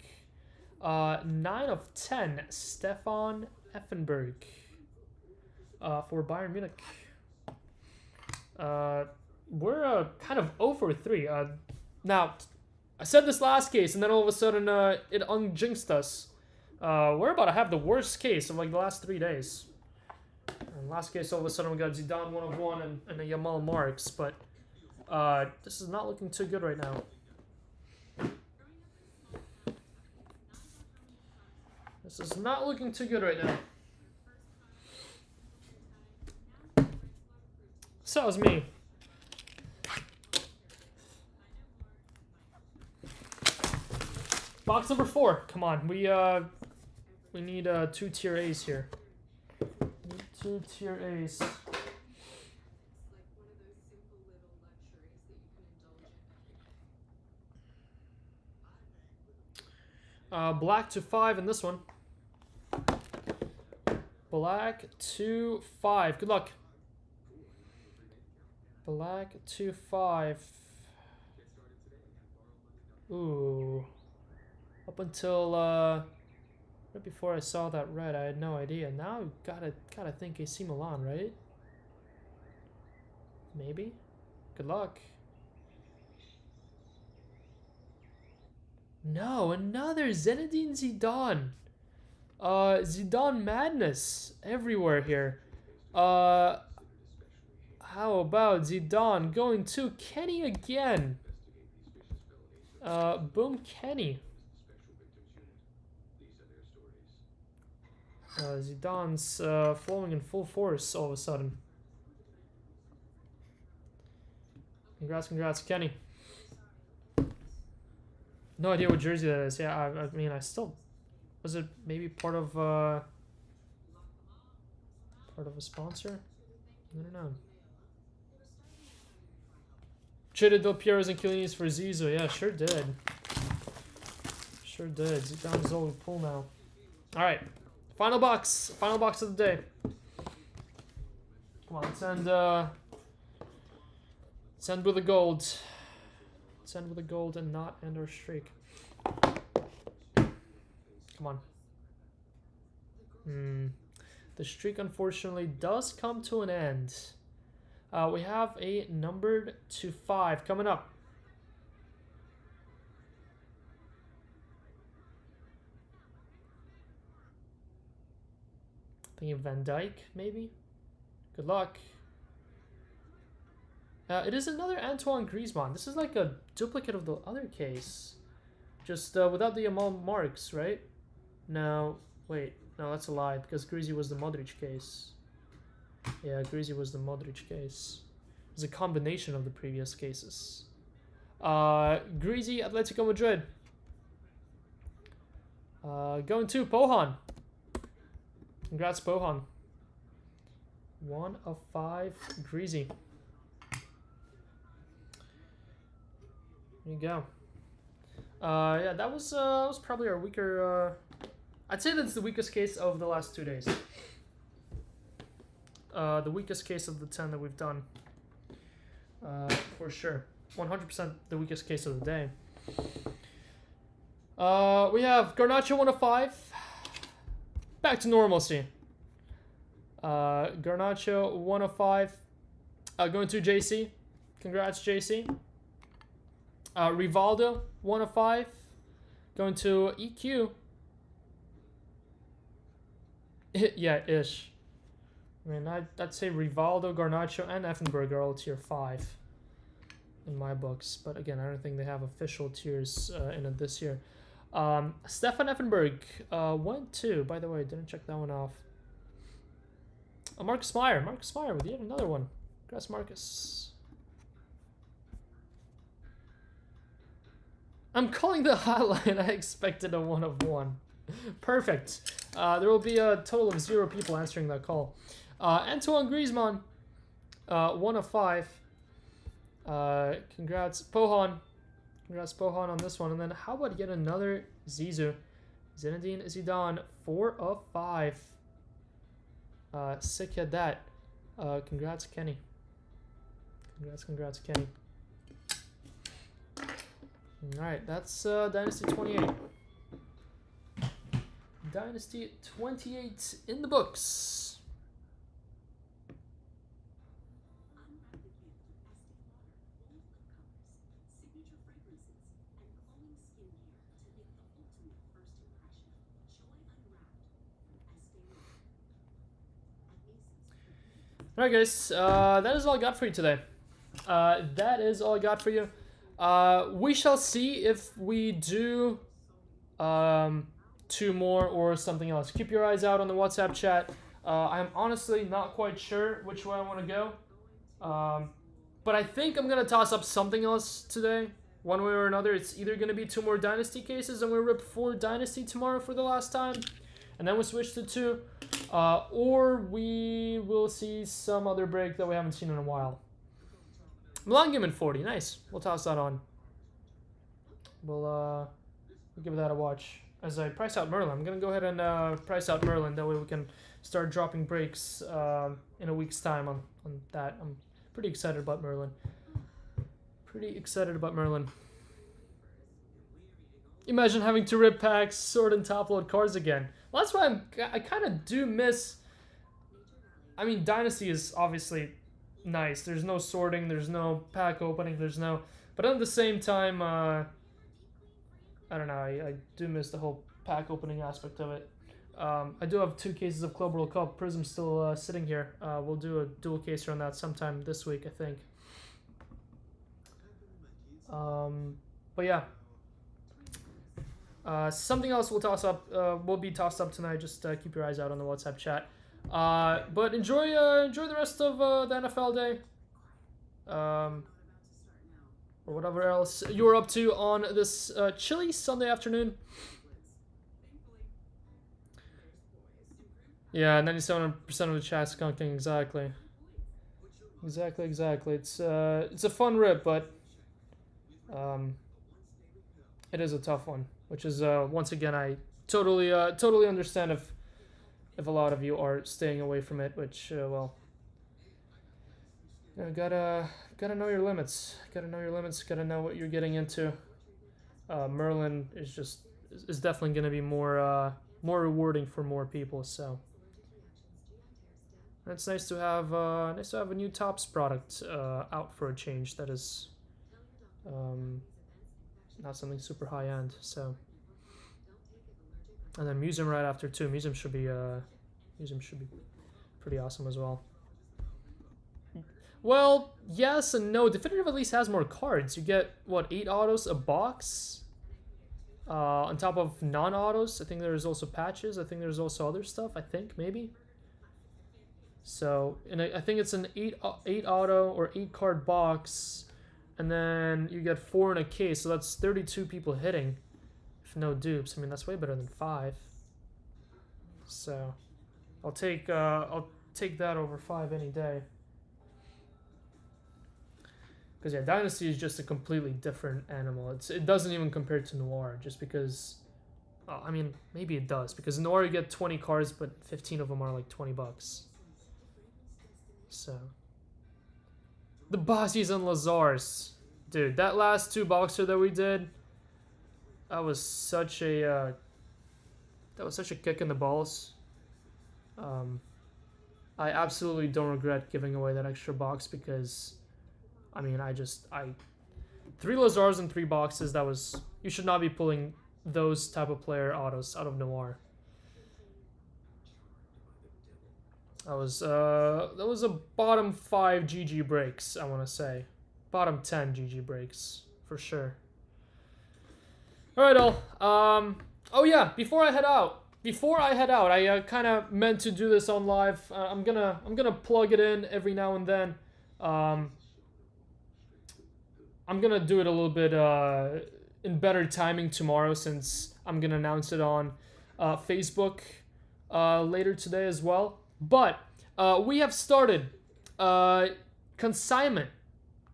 9 of 10. Stefan Effenberg. For Bayern Munich. We're kind of 0 for 3. Now, I said this last case, and then all of a sudden it unjinxed us. We're about to have the worst case of like the last 3 days. And last case, all of a sudden we got Zidane 1 of 1 and a Yamal Marks, but this is not looking too good right now. This is not looking too good right now. So it was me. Box number 4. Come on, we need 2 tier A's here. 2 tier A's. Black to 5 in this one. Black to 5. Good luck. Black to 5. Ooh. Up until right before I saw that red, I had no idea. Now gotta think AC Milan, right? Maybe. Good luck. No, another Zinedine Zidane. Zidane madness everywhere here. How about Zidane going to Kenny again? Boom, Kenny. Zidane's flowing in full force all of a sudden. Congrats, Kenny. No idea what jersey that is. Yeah, I mean, I still... Was it maybe part of a sponsor? I don't know. Traded Del Piero's and Chiellini's for Zizou. Yeah, sure did. Sure did. Zidane's all we pull now. Alright. Final box. Final box of the day. Come on, let's end with a gold. Let's end with a gold and not end our streak. Come on. The streak, unfortunately, does come to an end. We have a numbered to 5 coming up. Thinking Van Dijk, maybe? Good luck. It is another Antoine Griezmann. This is like a duplicate of the other case. Just without the Amal marks, right? No, wait. No, that's a lie, because Greasy was the Modric case. Yeah, Greasy was the Modric case. It was a combination of the previous cases. Greasy, Atletico Madrid. Going to Pohan. Congrats, Pohan. 1 of 5, Greasy. There you go. Yeah, that was probably our weaker. I'd say that's the weakest case of the last 2 days. The weakest case of the 10 that we've done. For sure. 100% the weakest case of the day. We have Garnacho 1 of 5. Back to normalcy. Garnacho 1 of 5. Going to JC. Congrats, JC. Rivaldo 1 of 5. Going to EQ. Yeah, ish. I mean, I'd say Rivaldo, Garnacho, and Effenberg are all tier 5 in my books. But again, I don't think they have official tiers in it this year. Stefan Effenberg, 1-2. By the way, didn't check that one off. Marcus Meyer. Marcus Meyer with yet another one. Congrats, Marcus. I'm calling the hotline. I expected a 1 of 1. Perfect. There will be a total of 0 people answering that call. Antoine Griezmann, 1 of 5. Congrats, Pohan. Congrats, Pohan, on this one. And then how about yet another Zizou? Zinedine Zidane, 4 of 5. Sick at that. Congrats, Kenny. Congrats, Kenny. Alright, that's Dynasty 28. Dynasty 28 in the books. Alright guys, that is all I got for you today. That is all I got for you. We shall see if we do 2 more or something else. Keep your eyes out on the WhatsApp chat. I'm honestly not quite sure which way I want to go. But I think I'm going to toss up something else today. One way or another. It's either going to be 2 more Dynasty cases and we rip 4 Dynasty tomorrow for the last time. And then we switch to 2. Or we will see some other break that we haven't seen in a while. Milan Gimmin 40. Nice. We'll toss that on. We'll give that a watch. As I price out Merlin. I'm going to go ahead and price out Merlin. That way we can start dropping breaks in a week's time on that. I'm pretty excited about Merlin. Imagine having to rip packs, sort and top load cards again. Well, that's why I kind of do miss... I mean, Dynasty is obviously nice. There's no sorting. There's no pack opening. There's no... But at the same time... I don't know, I do miss the whole pack opening aspect of it. I do have 2 cases of Club World Cup. Prism's still sitting here. We'll do a dual case on that sometime this week, I think. But yeah. Something else will toss up. Will be tossed up tonight. Just keep your eyes out on the WhatsApp chat. But enjoy the rest of the NFL day. Or whatever else you're up to on this chilly Sunday afternoon. Yeah, 97% of the chat's skunking. Exactly. It's a fun rip, but Um, it is a tough one, which is once again I totally understand if a lot of you are staying away from it, which well, you know, gotta know your limits. Gotta know your limits. Gotta know what you're getting into. Merlin is definitely gonna be more rewarding for more people. So it's nice to have a new tops product out for a change that is not something super high end. So and then Museum right after too. Museum should be pretty awesome as well. Well, yes and no. Definitive at least has more cards. You get, what, 8 autos a box? On top of non-autos. I think there's also patches. I think there's also other stuff. I think, maybe. So, and I think it's an 8 auto or 8 card box. And then you get 4 in a case. So that's 32 people hitting. If no dupes. I mean, that's way better than 5. So, I'll take that over 5 any day. Because yeah, Dynasty is just a completely different animal. It doesn't even compare to Noir, just because. I mean, maybe it does, because Noir you get 20 cards, but 15 of them are like $20. So the Bossies and Lazars, dude. That last 2 boxer that we did, that was such a kick in the balls. I absolutely don't regret giving away that extra box because. I mean, 3 Lazars and 3 boxes, you should not be pulling those type of player autos out of Noir. That was a bottom 5 GG breaks, I want to say. Bottom 10 GG breaks, for sure. Alright, all. Oh yeah, before I head out, I kind of meant to do this on live. I'm gonna plug it in every now and then. I'm gonna do it a little bit in better timing tomorrow, since I'm gonna announce it on Facebook later today as well. But we have started consignment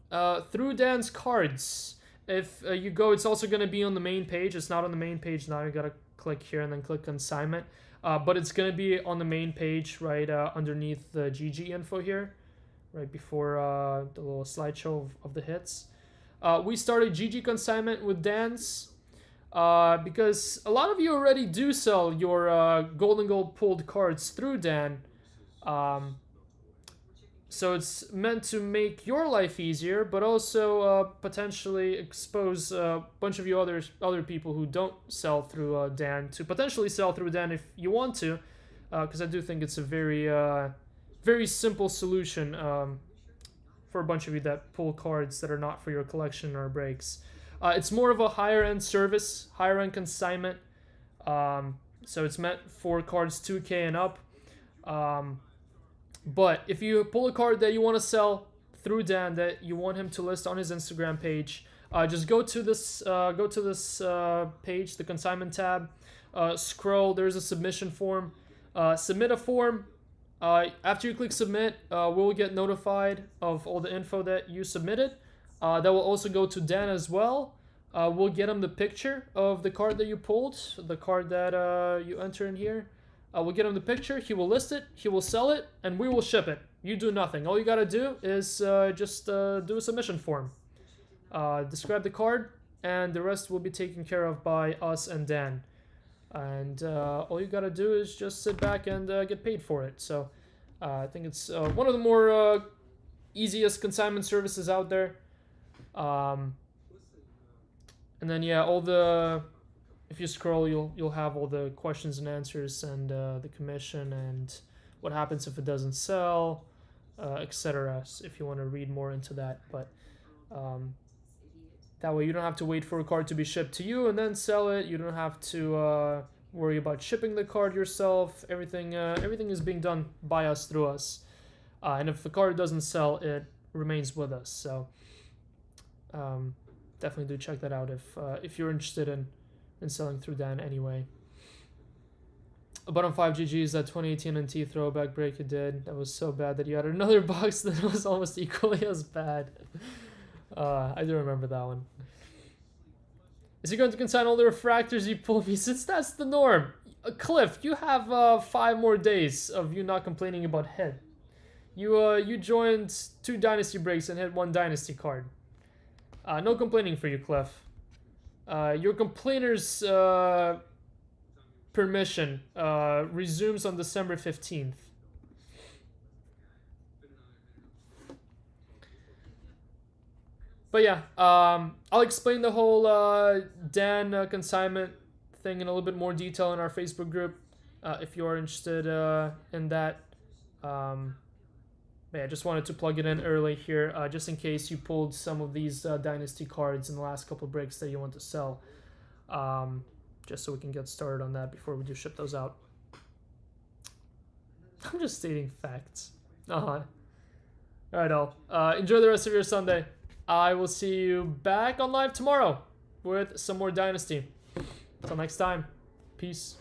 through Dan's cards. If you go, it's also gonna be on the main page. It's not on the main page now. You gotta click here and then click consignment. But it's gonna be on the main page right underneath the GG info here, right before the little slideshow of the hits. We started GG consignment with Dan's because a lot of you already do sell your gold and gold pulled cards through Dan. So it's meant to make your life easier, but also potentially expose a bunch of you other people who don't sell through Dan to potentially sell through Dan if you want to, because I do think it's a very simple solution for a bunch of you that pull cards that are not for your collection or breaks. It's more of a higher end service, higher end consignment. So it's meant for cards 2K and up. But if you pull a card that you want to sell through Dan, that you want him to list on his Instagram page, just go to this page, the consignment tab. Scroll. There's a submission form. Submit a form. After you click submit, we'll get notified of all the info that you submitted. That will also go to Dan as well. We'll get him the picture of the card that you pulled, the card that you enter in here. We'll get him the picture. He will list it. He will sell it, and we will ship it. You do nothing. All you gotta do is just do a submission form. Describe the card, and the rest will be taken care of by us and Dan. And all you gotta do is just sit back and get paid for it. So I think it's one of the more easiest consignment services out there. And then yeah, if you scroll, you'll have all the questions and answers and the commission and what happens if it doesn't sell, etc. If you want to read more into that, but that way you don't have to wait for a card to be shipped to you and then sell it. You don't have to worry about shipping the card yourself. Everything is being done by us, through us. And if the card doesn't sell, it remains with us. So definitely do check that out if you're interested in selling through Dan anyway. Bottom 5 GGs, that 2018 NT throwback break you did. That was so bad that you had another box that was almost equally as bad. I do remember that one. Is he going to consign all the refractors you pull me? Since that's the norm. Cliff, you have 5 more days of you not complaining about head. You joined 2 Dynasty Breaks and hit 1 Dynasty card. No complaining for you, Cliff. Your complainer's permission resumes on December 15th. But yeah, I'll explain the whole Dan consignment thing in a little bit more detail in our Facebook group if you are interested in that. Yeah, I just wanted to plug it in early here, just in case you pulled some of these Dynasty cards in the last couple of breaks that you want to sell. Just so we can get started on that before we do ship those out. I'm just stating facts. Alright, all. Enjoy the rest of your Sunday. I will see you back on live tomorrow with some more Dynasty. Until next time, peace.